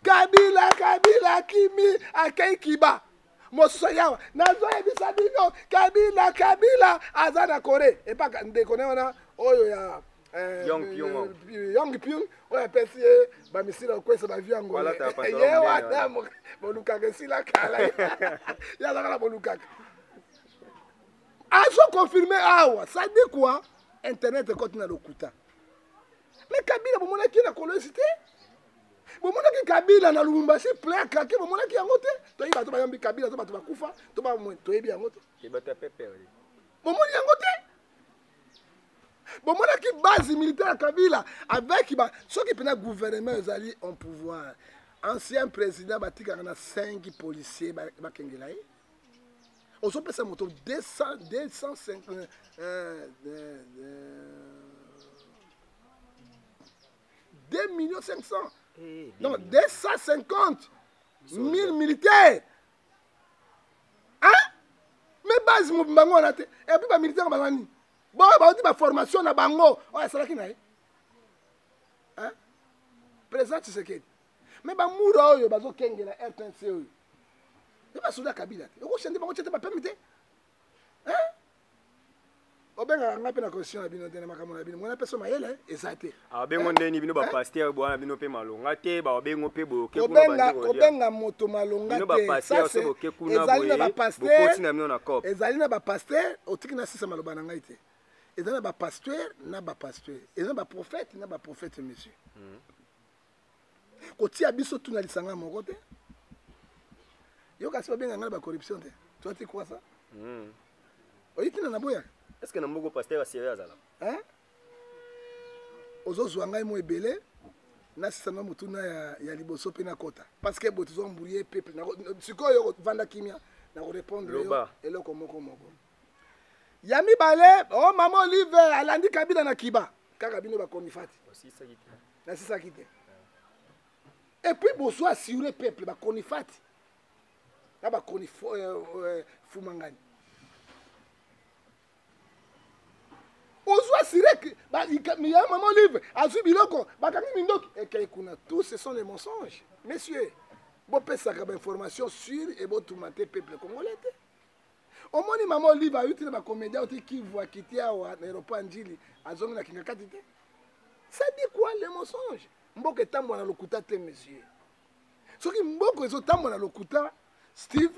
Kabila kimi akei kiba mosusu yawa nazoyebisa bino Kabila aza na Kore epaka ndekone wana oyo ya Yong Pyong oyo apesi ye bamisila okwesa bavio yango ye wana bolukaka esila kala yazaka na bolukaka azo confirmé awa ça dit quoi internet côté na lokuta mais Kabila bomona ki na kolosité bomona ki Kabila na Lubumbashi plein kaki bomona ki yango te to yiba to bayambi Kabila to bato bakufa to ba to yebi yango te ke bata pepe bomona yango te bomona ki base militaire Kabila avec ba ceux qui pena gouvernement ezali en pouvoir ancien président batika na 5 policiers ba kengelaye on peut se moto 250 2,5 millions non 250 000 militaires hein mais base mo bango na te et puis ba militaire banani bon ba di ba formation na bango o salaki na hein président Tshisekedi mais ba mura oyo bazo kengela RTNC oyo et ba souda Kabila te o chende bango chete ba permite hein obenga ngapi na constitution na bino te na makambo na bino mwana peso mayele ezate abengo ndeni bino ba pasteur bwana bino pe malonga te ba obengo pe boke kuna bandeko obenga moto malonga te ça c'est ezali na ba pasteur ezali na ba pasteur otiki na sisa maloba na ngai te ezali na ba pasteur na ba pasteur ezali na ba prophète na ba prophète monsieur kotia biso tuna lisanga moko te yo kasi babenga ngai ba corruption te toi tu crois ça oyitina na boya est-ce que na mboko pasteur sérieux azala hein ozozwa ngai mo ebele na sisanga mutuna ya liboso pe na kota parce que bo tuzo mburier peuple na sikoyo vanda kimia na ko répondre yo eloko moko ya mibale oh mama Olive alandi Kabila na kiba kaka bino ba konifati na sisa kite et puis boso assurer peuple ba konifati na ba konifo fumangani ozo assurer que ba ya mama Olive azu biloko ba kangi mindoki et kay kuna tous ce sont des mensonges messieurs bo pesa ka ba information sûre et bo tumate peuple congolais. Au moins, maman Olive a eu des comédiens qui voient quitter l'aéroport Njili à zone la Kingakati. Ça dit quoi les mensonges? Mboke tambo na lokuta te monsieur. Ce qui mboko ezo tambo na lokuta Steve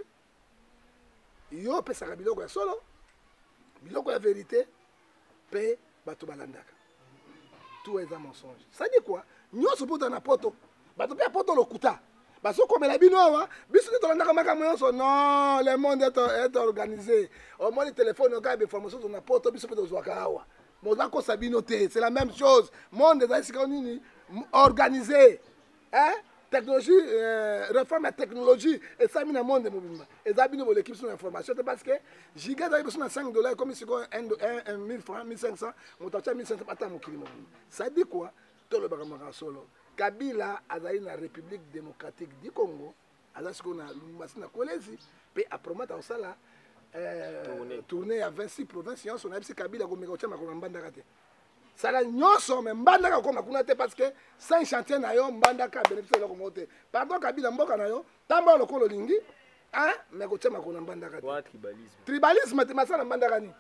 yo pesa ka biloko ya solo biloko ya vérité pe bato balandaka. Tout est un mensonge. Ça dit quoi? Nyoso poto na poto. Bato pe poto lokuta. Parce que comme la binoa, non, le monde est organisé. Au moins le téléphone, on a des informations sur la porte, c'est la même chose. Le monde est organisé. Hein? Technologie, réforme la technologie. Et ça, il y a un monde. Et ça, il y a l'équipe sur l'information. Parce que giga a besoin de $5, comme si c'est 1 000 francs, 1500, on t'a 1500, ça dit quoi? Tout le bagage solo. Kabila azali na République démocratique du Congo, azali ko na Lumumbashi na Kolezi, pe apromata osala tournée à 26 provinces, on a dit Kabila ko meka chama ko mbandaka te. Sala nyonso me mbandaka ko makuna te parce que sans chantier na yo mbandaka bénéfice lo ko mote. Pardon Kabila mboka na yo, tamba lokolo lingi, hein, me ko chama ko mbandaka te. Tribalisme. Tribalisme te masala mbandaka ni.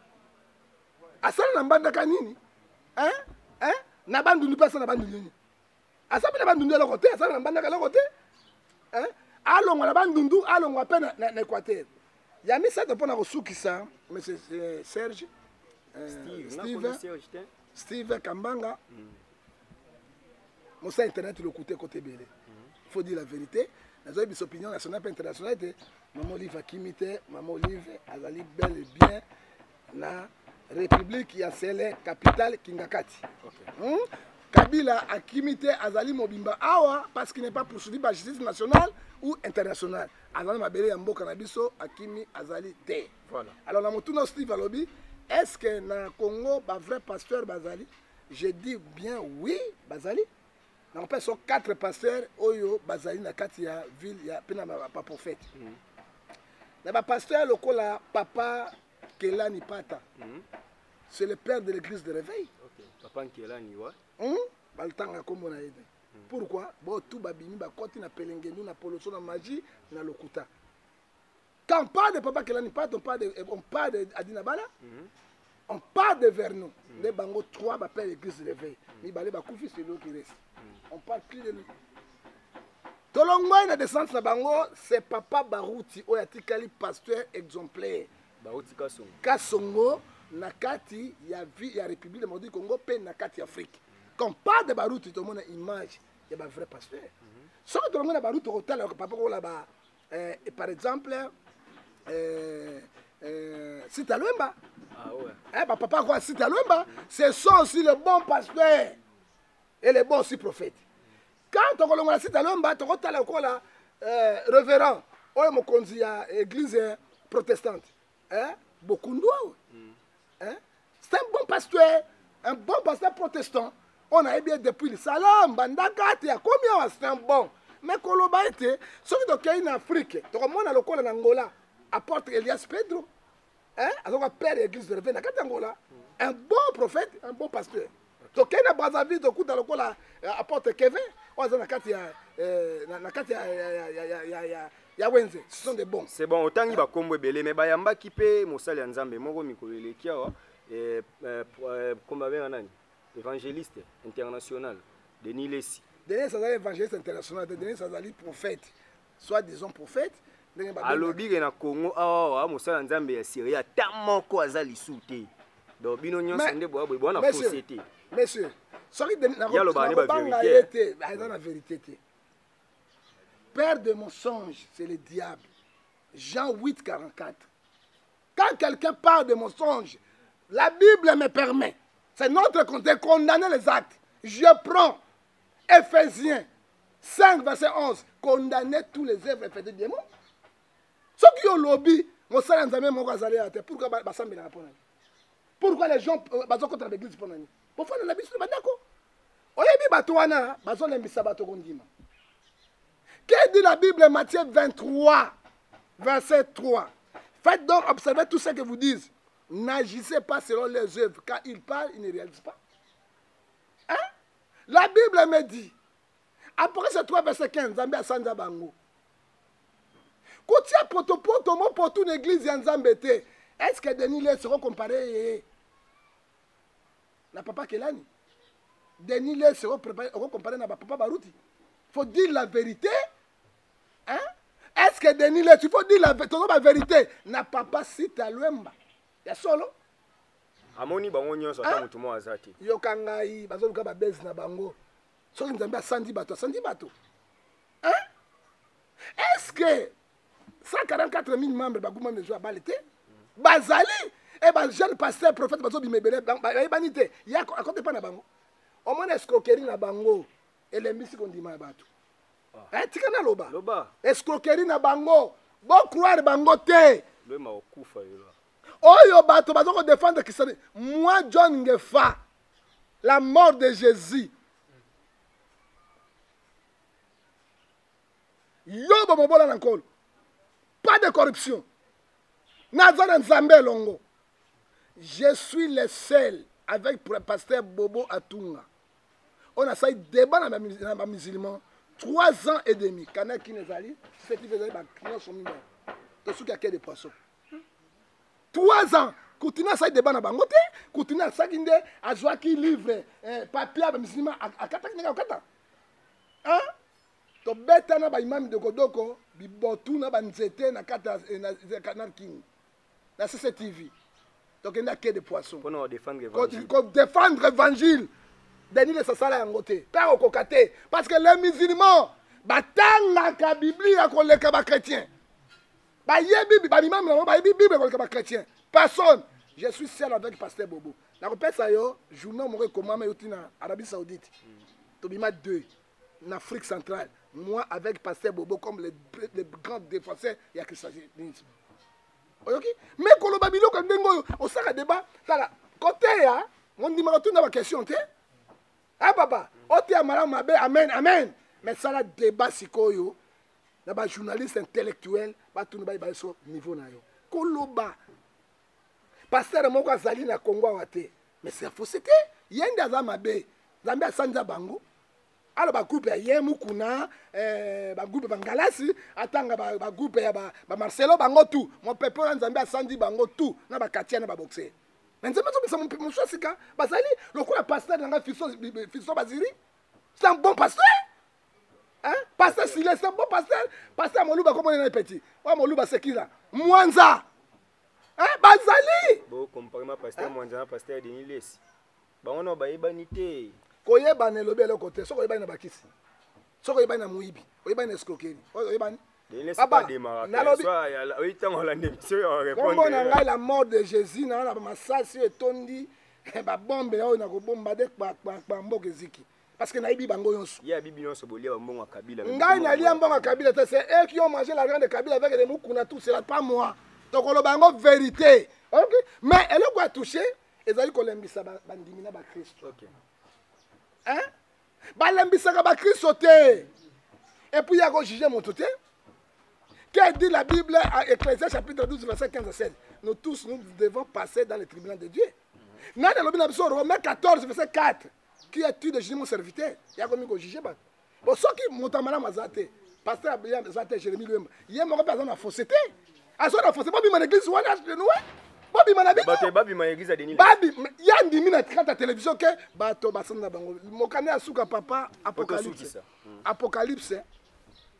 Asala na mbandaka nini? Hein? Hein? Na bandundu pesa na bandundu nini? Asabi na bandundu la côté, asabi na bandaka la côté. Hein? Alongo na bandundu, alongo pe na Équateur. Ya mi ça pour na kosukisa, monsieur Serge Steve Kambanga. Mon site internet le côté belé. Il faut dire la vérité. Nous avons des opinions nationales et internationales. Maman Olive Akimite, Maman Olive azali bel et bien la République qui a scellé capitale Kingakati. Okay. Kabila Akimite azali mobimba awa parce qu'il n'est pas poursuivi par la justice nationale ou internationale. Azali mabele ya mboka na biso Akimi azali te. Voilà. Alors na motuna Steve alobi, est-ce que na Congo ba vrai pasteur bazali? Je dis bien oui, bazali. Na pas sont 4 pasteurs oyo bazali na kati ya ville ya pena ba prophète. Na ba pasteur lokola papa Kelani Pata. C'est le père de l'église de réveil. OK. Papa Kelani wa. Pourquoi? Bon, tout babini ba koti na pelengenu na poloso na magie na lokuta. Quand on parle de Papa Kelani Pata, on parle de Adina Bala, on parle de Vernon. Les bango 3 m'appellent l'église de réveil. Ni balé ba koufi c'est l'eau qui reste. On parle plus de lui. Tolongwa na descente na bango, c'est Papa Barouti oyatikali pasteur exemplaire. Barouti Kasongo. Kasongo na kati ya vie ya République démocratique du Congo pe na kati Afrique. Quand on parle de Barouti, tout le monde a une image, il y a un vrai pasteur. Si tout le monde a Barouti, par exemple, Sita Luemba. Ah ouais. Papa quoi, Sita Luemba, ce sont aussi les bons pasteurs et les bons aussi prophètes. Quand on a Sita Luemba, tu as le révérend, on a l'église protestante. Beaucoup de c'est un bon pasteur protestant. On a bien depuis le salam, bandakati, combien c'est un bon. Mais Koloba était, ceux qui sont en Afrique, donc moi, on a le col en Angola, apporte Elias Pedro, alors on père l'église de Réveil, Angola, un bon prophète, un bon pasteur. Donc il y a Brazzaville, donc on a le col apporte Kevin, on a ya Wenze, ce sont des bons. C'est bon, autant il va comme belé, mais Bayamba qui paie, Moussali Nzambe, Moro Mikolo Lekiawa. Comment on évangéliste international, Denis Lessi. Denis Sazali évangéliste international, Denis Sazali prophète, soit disons prophète. Alobi na Congo awa mosala nzambe ya Syria tamoko azali soute. Donc bino nyonso nde boa na société. Monsieur, sorry de na vérité. La vérité. Père de mensonge, c'est le diable. Jean 8, 44. Quand quelqu'un parle de mensonge, la Bible me permet. C'est notre compte de condamner les actes. Je prends Ephésiens 5, verset 11. Condamner tous les œuvres faites de démons. Ceux qui ont lobby, pourquoi les gens sont contre l'église? Pourquoi les gens sont d'accord? Qu'est-ce que dit la Bible, Matthieu 23, verset 3? Faites donc observer tout ce que vous disent. N'agissez pas selon les œuvres, car ils parlent, ils ne réalisent pas. Hein? La Bible me dit, après ce 3, verset 15, Zambia Sanza Bango. Koutia potopoto mo pour toute l'église Yanzambete. Est-ce que Denis les seront comparés na papa Kelani? Denis les seront comparés na papa Barouti. Faut dire la vérité. Hein? Est-ce que Denis les, il faut dire la vérité na papa Sita Luemba. Ya solo. Amoni bango nyonso ata mutu mo azati. Yo kangai bazoluka ba base na bango. Soki Nzambe asandi bato. Hein? Est-ce que 144 000 membres baguma mezo abalete bazali et ba jeune pasteur prophète bazo bimebele banité ya akote pa na bango au moins escroquerie na bango elembisi kondima bato tika na loba escroquerie na bango bo croire bango te le ma okufa yo oyo bato bazo ko défendre Christ. Moi John Ngefa, la mort de Jésus yo bo mobola na nkolo. Pas de corruption. Je suis le seul avec le pasteur Bobo Atunga. On a fait débat dans les musulmans 3 ans et demi. Quand qui nous allait, c'est qui faisait des sont mineurs. De ceux qui a des poissons. 3 ans. Continue à faire débat dans Bangote. Continue à faire à jouer qui livre papier à musulmans à Kata. Hein? To beta na ba imam de Kodoko bibotu na ba nzete na kata na Canal King na CCTV. Donc il n'y a que des poissons. Pour nous défendre l'évangile. Défendre l'évangile. Denis le sasala yangote. Père au kokate. Parce que les musulmans batanga ka Bible à ko les chrétiens. Ba yebi ba imam na ba yebi Bible ko les chrétiens. Personne. Je suis seul avec pasteur Bobo. Na ko pesa yo journal mo rekomama yotina Arabie Saoudite. To bima 2 en Afrique centrale. Moi, avec Pasteur Bobo, comme les grands défenseurs, il y a que ça. Ok? Mais quand le Babylone, quand on s'arrête débat, côté, on dit, on tourne la question, ah, papa, on dit, amen, amen. Mais ça, le débat, c'est quoi, il y a des journalistes intellectuels, tout le monde est au niveau. Koloba, Pasteur Moko Zali na Congo, mais c'est la fausseté. Il y a un Zamabe, Zambia Sanza Bango. Alors ba groupe ya Yemukuna ba groupe Bangalasi atanga ba groupe ya ba Marcelo bango tout mon peuple Nzambe asandi bango tout na ba katia na ba boxer Nzambe so mon peuple sika bazali lokola pasteur nga fiso baziri c'est un bon pasteur hein pasteur Silas c'est un bon pasteur Moluba comme on est petit wa Moluba c'est qui là Mwanza hein bazali bon comparément pasteur Mwanza pasteur Denis Lessi ba on ba ibanité koyeba na lobe le côté so koyeba na bakisi so koyeba na muibi koyeba na escroquerie koyeba papa na lobi oitango la ndemisi yo répondre bon na ngai la mort de Jésus na ba masasi etondi ba bombe yo na ko bomba de pa mboke ziki parce que na ibi bango yonso ya bibi yonso bolia mbongo Kabila ngai na lia mbongo Kabila c'est eux qui ont mangé la grande Kabila avec les mukuna tout c'est pas moi donc on le bango vérité OK mais elle a touché ezali kolembisa bandimina ba Christ OK. Hein? Balembisaka ba Christ te. Et puis il y a qu'on juger mon tout. Qu'est-ce dit la Bible à Ecclésias chapitre 12 verset 15 à 16? Nous tous nous devons passer dans le tribunal de Dieu. Dans le Romains 14 verset 4 qui est-tu de juger mon serviteur? Il y a comme qu'on juger ba. Bon ce qui montamana mazate. Pasteur Abraham Zate Jérémie lui-même. Il y a mon personne à fausseté. À son à fausseté pas bien l'église ou à nous. Babi manabi. Babi ma église à Denis. Babi yandi mina kata télévision ke bato basanda bango. Mokane asuka papa apocalypse. Apocalypse.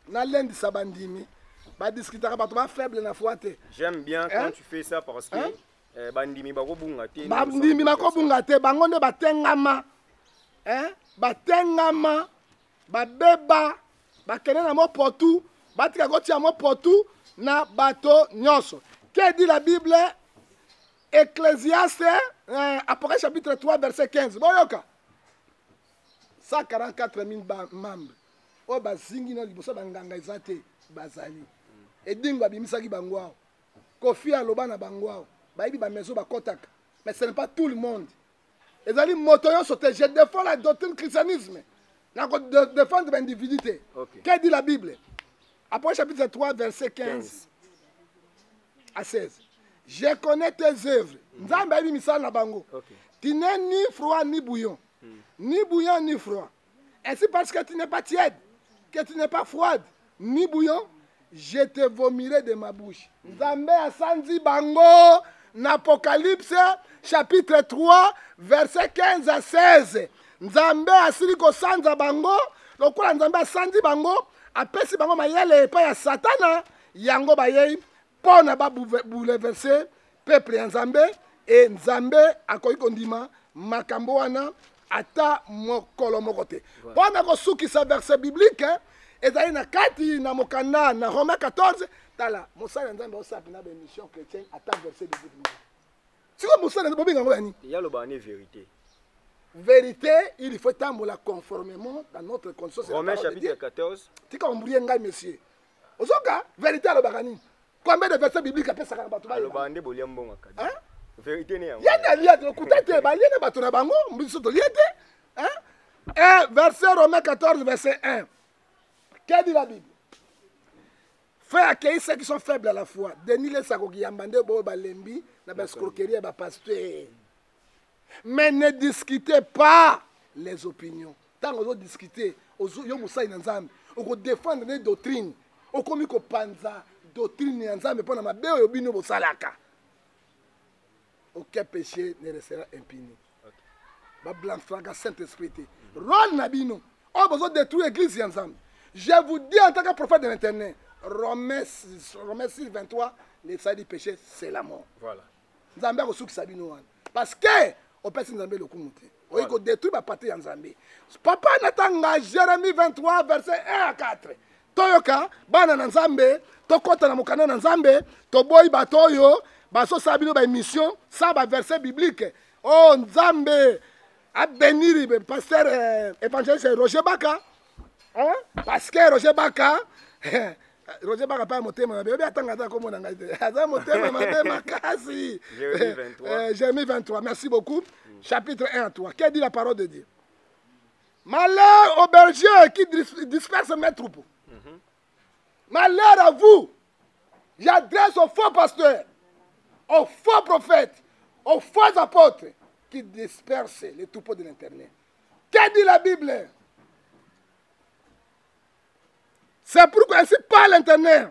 Na lundi sabandimi. Ba discuter bato ba faible na foi te. J'aime bien quand tu fais ça parce que bandimi bako bunga te. Bandimi bako bunga te bango ne batengama. Batengama. Babeba. Bakene na mo potu. Batika goti ya mo potu na bato nyonso. Que dit la Bible? Ecclésiaste, Apocalypse chapitre 3, verset 15. Boyoka. 144 000 membres. O bazingi na liboso banganga ezate bazali. Edingo abimisaki bangwao. Kofi aloba na bangwao. Baibi ba maison bakotaka. Mais ce n'est pas tout le monde. Ezali motoyo sote. Je défends la doctrine christianisme. Na ko défendre l'individualité. Que dit la Bible? Apocalypse chapitre 3, verset 15 à 16. Je connais tes œuvres. Nzambe ayebi misala na bango. Tu n'es ni froid ni bouillon. Ni bouillon ni froid. Ainsi parce que tu n'es pas tiède, que tu n'es pas froide, ni bouillon, je te vomirai de ma bouche. Nzambe asandi bango n'Apocalypse chapitre 3 verset 15 à 16. Nzambe asili ko sanza bango, lokola Nzambe asandi bango, apesi bango mayele epai ya Satana, yango bayei pona ba bouleverser peuple ya Nzambe et Nzambe akoki kondima makambo wana ata mokolo moko te. Pona kosukisa verset biblique ezali na kati na mokanda na Romains 14 tala mosala Nzambe osapi na émission chrétienne ata verset biblique. Siko mosala Nzambe bobinga ngoni? Ya lo ba ne vérité. Vérité, il faut tambola conformément dans notre conscience. Romains chapitre 14. Tika ombouye ngai monsieur. Ozoka vérité alo bakani. Combien de versets bibliques appellent ça quand tu vas? Alo ba ande bolia mbonga kadi. Hein? Vérité ne ya. Yana lié to kutete ba lié na bato na bango, mbiso to lié te. Hein? Verset Romains 14 verset 1. Que dit la Bible? Fais accueillir ceux qui sont faibles à la foi. Denis les sakoki yambande bo balembi na ba escroquerie ba pasteur. Mais ne discutez pas les opinions. Tant que vous discutez, vous allez défendre les doctrines. Vous allez panza doctrine nzambe pona mabe oyo bino bosalaka. Aucun péché ne restera impuni. Ba blanc fraga Saint-Esprit. Rôle na bino. On besoin de détruire l'église nzambe. Je vous dis en tant que prophète de l'internet, Romains 6 23, les saints du péché c'est la mort. Voilà. Nzambe ko sukisa bino wana. Parce que au pèse Nzambe le kumute. Oyi ko détruire ba parti ya Nzambe. Papa natanga Jérémie 23 verset 1 à 4. Toyoka bana na Nzambe, tokota na mokana na Nzambe, toboyi batoyo, baso sabino ba émission, ça ba verset biblique. Oh Nzambe a bénir pasteur évangéliste Roger Baka. Hein? Parce que Roger Baka Roger Baka pas motema mabe obi atanga ta komona ngai te. Aza motema mabe makasi. Jérémie 23. Merci beaucoup. Chapitre 1 à 3. Qu'est dit la parole de Dieu? Malheur aux bergers qui dispersent mes troupeaux. Malheur à vous. J'adresse aux faux pasteurs, aux faux prophètes, aux faux apôtres qui dispersent les troupeaux de l'internet. Qu'est dit la Bible? C'est pourquoi ainsi par l'internet,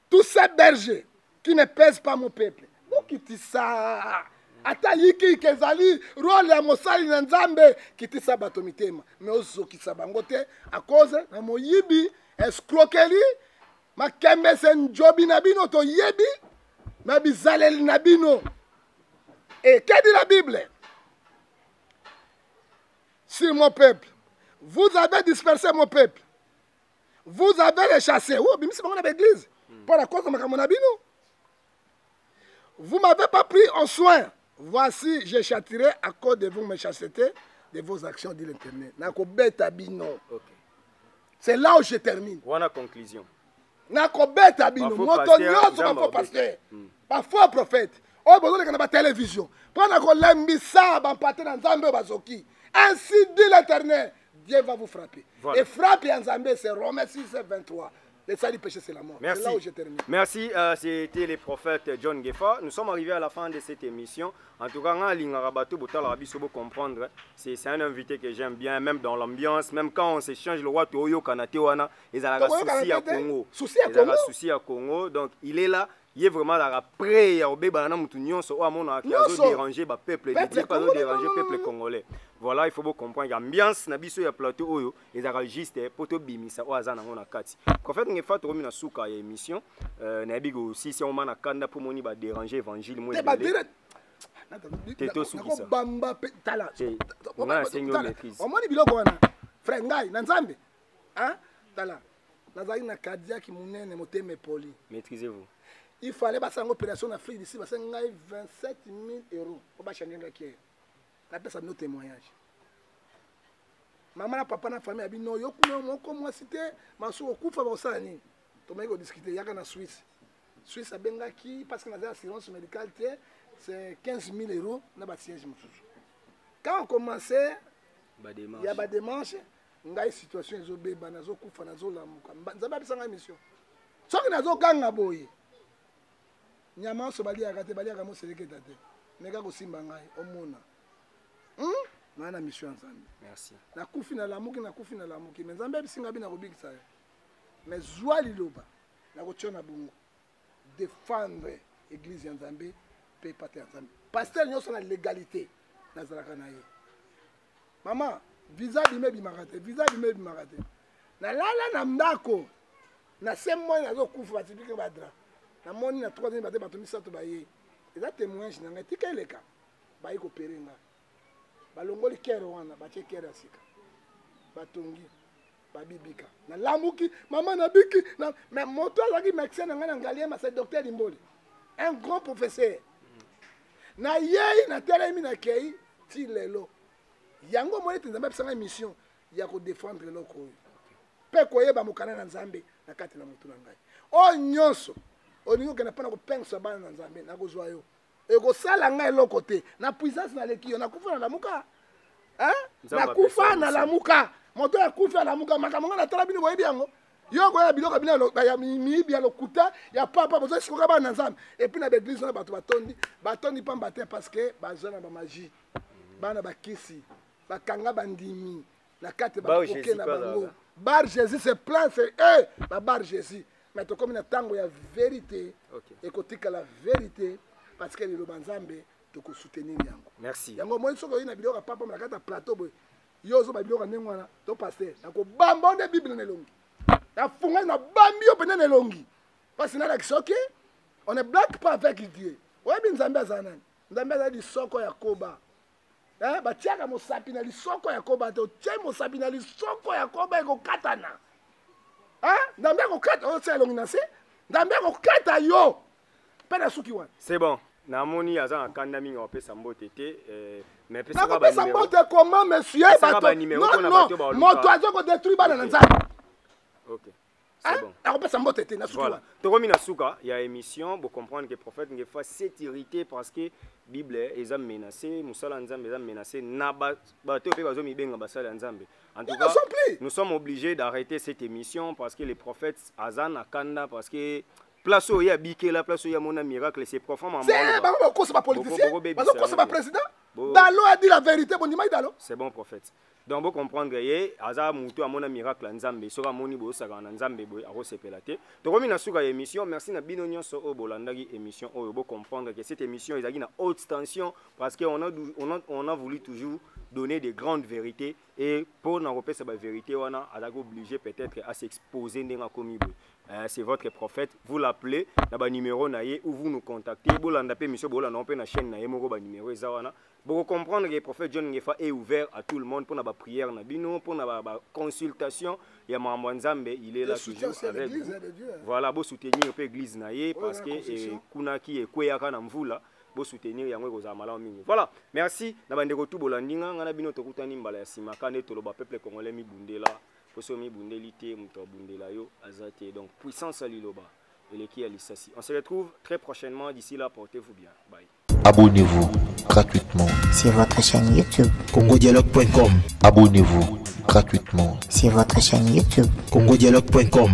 tous ces bergers qui ne pèsent pas mon peuple. Vous qui dites ça? Atayiki kezali rôle ya mosali na Nzambe kiti sa batomitema mais ozoki sa bangote à cause na moyibi escroquerie makembe sen jobi na bino to yebi na bizaleli na bino. Et que dit la Bible? Sur mon peuple, vous avez dispersé mon peuple, vous avez les chassés. Oh, bimisi bango na l'église pour la cause de makambo na bino. Vous m'avez pas pris en soin. Voici, je châtirai à cause de vos méchancetés, de vos actions, dit l'Éternel. C'est là où je termine. Voilà conclusion. Nakobeta bino. Moto nyonso ba faux pasteur. Ba faux prophète. O besoin de la télévision. Pendant qu'on l'embissa ba pater na Nzambe bazoki. Ainsi dit l'Éternel, Dieu va vous frapper. Voilà. Et frapper en Nzambe c'est Romains 6 23. Le salut péché, c'est la mort. Merci. C'est là où je termine. Merci, c'était le prophète John Gefa. Nous sommes arrivés à la fin de cette émission. En tout cas, comprendre, c'est un invité que j'aime bien, même dans l'ambiance, même quand on s'échange le roi Toyo Kanatewana, ils ont un souci à Congo. Souci à Congo. Donc il est là. il est vraiment la prêt à obéir à notre union sur à mon qui a dérangé le peuple, pas déranger le peuple congolais. Voilà, il faut bien comprendre l'ambiance na biso ya plateau oyo et ça juste pour to bimisa o azana ngona kati. Prophète ngefa to mina suka ya émission na bigo aussi si on mana kanda pour moni ba déranger évangile moi. Teto suki ça. Bamba tala. On a seigneur maîtrise. On moni biloko wana. Frère ngai na Nzambe. Hein? Tala. Nazali na cardiaque munene moteme poli. Maîtrisez-vous. Il fallait passer en opération en Afrique d'ici, parce que 27 000 €. On va changer la pierre. La personne nos témoignages. Maman, papa, la famille a dit non, yo comme moi cité, ma soeur coupe avant ça ni. Thomas il discuter, il y a en Suisse. Suisse a benga qui parce que la assurance médicale c'est 15 000 € na ba siège mususu. Quand on commençait, il y a ba démarche, ngai situation zo beba nazo kufa nazo lamuka. Nzamba bisanga émission. Soki nazo ganga boye. Nyama so bali akate bali akamo seleketa te. Neka ko simba ngai omona. Na mission ensemble. Merci. Na kufi na lamuki mais Nzambe bisinga bina kobikisa. Mais zwa liloba na ko tshona bungu. Défendre église ya Nzambe pe pater Nzambe. Pasteur nyoso na légalité na zalaka na ye. Maman, visa bimé bimakate. Na lala na ndako. Na semmo na zo kufa batibike badra. Na moni na 3e bate bato misato baye. Eza témoignage na ngai tika eleka. Bayi ko perenga. Balongoli kero wana, bache kero asika. Batongi. Babibika. Na lamuki, maman na biki, na mais moto azaki médecin na ngai na ngaliema c'est docteur Limboli. Un grand professeur. Na yei na telemi na kei ti lelo. Yango mo ete Nzambe pisanga mission ya ko défendre loko. Pe koyeba mokana na Nzambe na kati na moto na ngai. O nyonso oningo ke na pana ko pensa bana na Nzambe na ko zwa yo. E ko sala ngai loko te na puissance na leki yo na kufa na lamuka. Hein? Na kufa na lamuka. Moto ya kufa na lamuka makamanga na tala bino boyebi yango. Yo ko ya biloko bino ya mibi ya lokuta ya papa bozo sikoka bana na Nzambe. Et puis na l'église na bato batondi pamba te parce que bazona ba magie. Bana bakisi. Bakanga bandimi. La carte ba koke na bango. Bar Jésus c'est plein c'est la bar Jésus. Mais to comme na tango ya vérité. Et kotika la vérité parce que le Nzambe to ko soutenir yango. Merci. Yango mo soko ina biloko papa na kata plateau boy. Yo zo ba biloko nengwana to pasteur. Na ko bamba de Bible na longi. Na funga na bambi yo pena na longi. Parce que na la kisoke on ne blague pas avec Dieu. Ouais bin Nzambe azanani. Nzambe azali soko ya koba. Batiaka mosapi na lisoko ya koba te otie mosapi na lisoko ya koba eko katana. Nzambe ko kata o selongi na se. Nzambe ko kata yo. Pena suki wana. C'est bon. Na moni azan kanda mingi opesa mbote te mais pesa ba numéro. Na mbote comment monsieur bato. Non, moto azo ko détruire bana na Nzambe. OK. C'est bon. Alors pesa mbote te na suki wana. Tokomi na suka ya émission pour comprendre que prophète ngefa sécurité parce que Bible est menacée, Moussala Nzambe est menacé, Nabato pe bazo mibenga basala Nzambe. En tout cas, nous sommes obligés d'arrêter cette émission parce que les prophètes azan akanda parce que place où il y a biké la place où il y a mon miracle c'est profond maman. C'est pas politicien. C'est pas président. Dalo a dit la vérité bon dimai Dalo. C'est bon prophète. Donc vous comprendre que aza mutu a mon miracle Nzambe sera moni bo saka Nzambe bo a resepelate. To komi na suka émission merci na binonyo so o bolandaki émission o bo comprendre que cette émission est na haute tension parce que on a voulu toujours donner des grandes vérités et pour na repérer cette vérité on a obligé peut-être à s'exposer ndenga komi bo. C'est votre prophète, vous l'appelez, na numéro naie ou vous nous contactez, vous l'andapé monsieur bolanda on peut na chaîne naie moko ba numéro ezawana. Pour comprendre que le prophète John Ngefa est ouvert à tout le monde pour la prière na bino, pour la consultation, il y a Mambo Nzambe, il est là toujours avec vous. Voilà, pour soutenir l'église naie parce que kuna ki ekweyaka na mvula, pour soutenir yango ko za mala mingi. Voilà, merci na bandeko tout bolandinga ngana bino to kutani mbala ya sima kane to loba peuple congolais mi bundela. Donc puissance à l'Iloba et l'équipe à l'Issassi. On se retrouve très prochainement. D'ici là, portez-vous bien. Bye. Abonnez-vous gratuitement sur votre chaîne YouTube congodialogue.com. Abonnez-vous gratuitement sur votre chaîne YouTube congodialogue.com.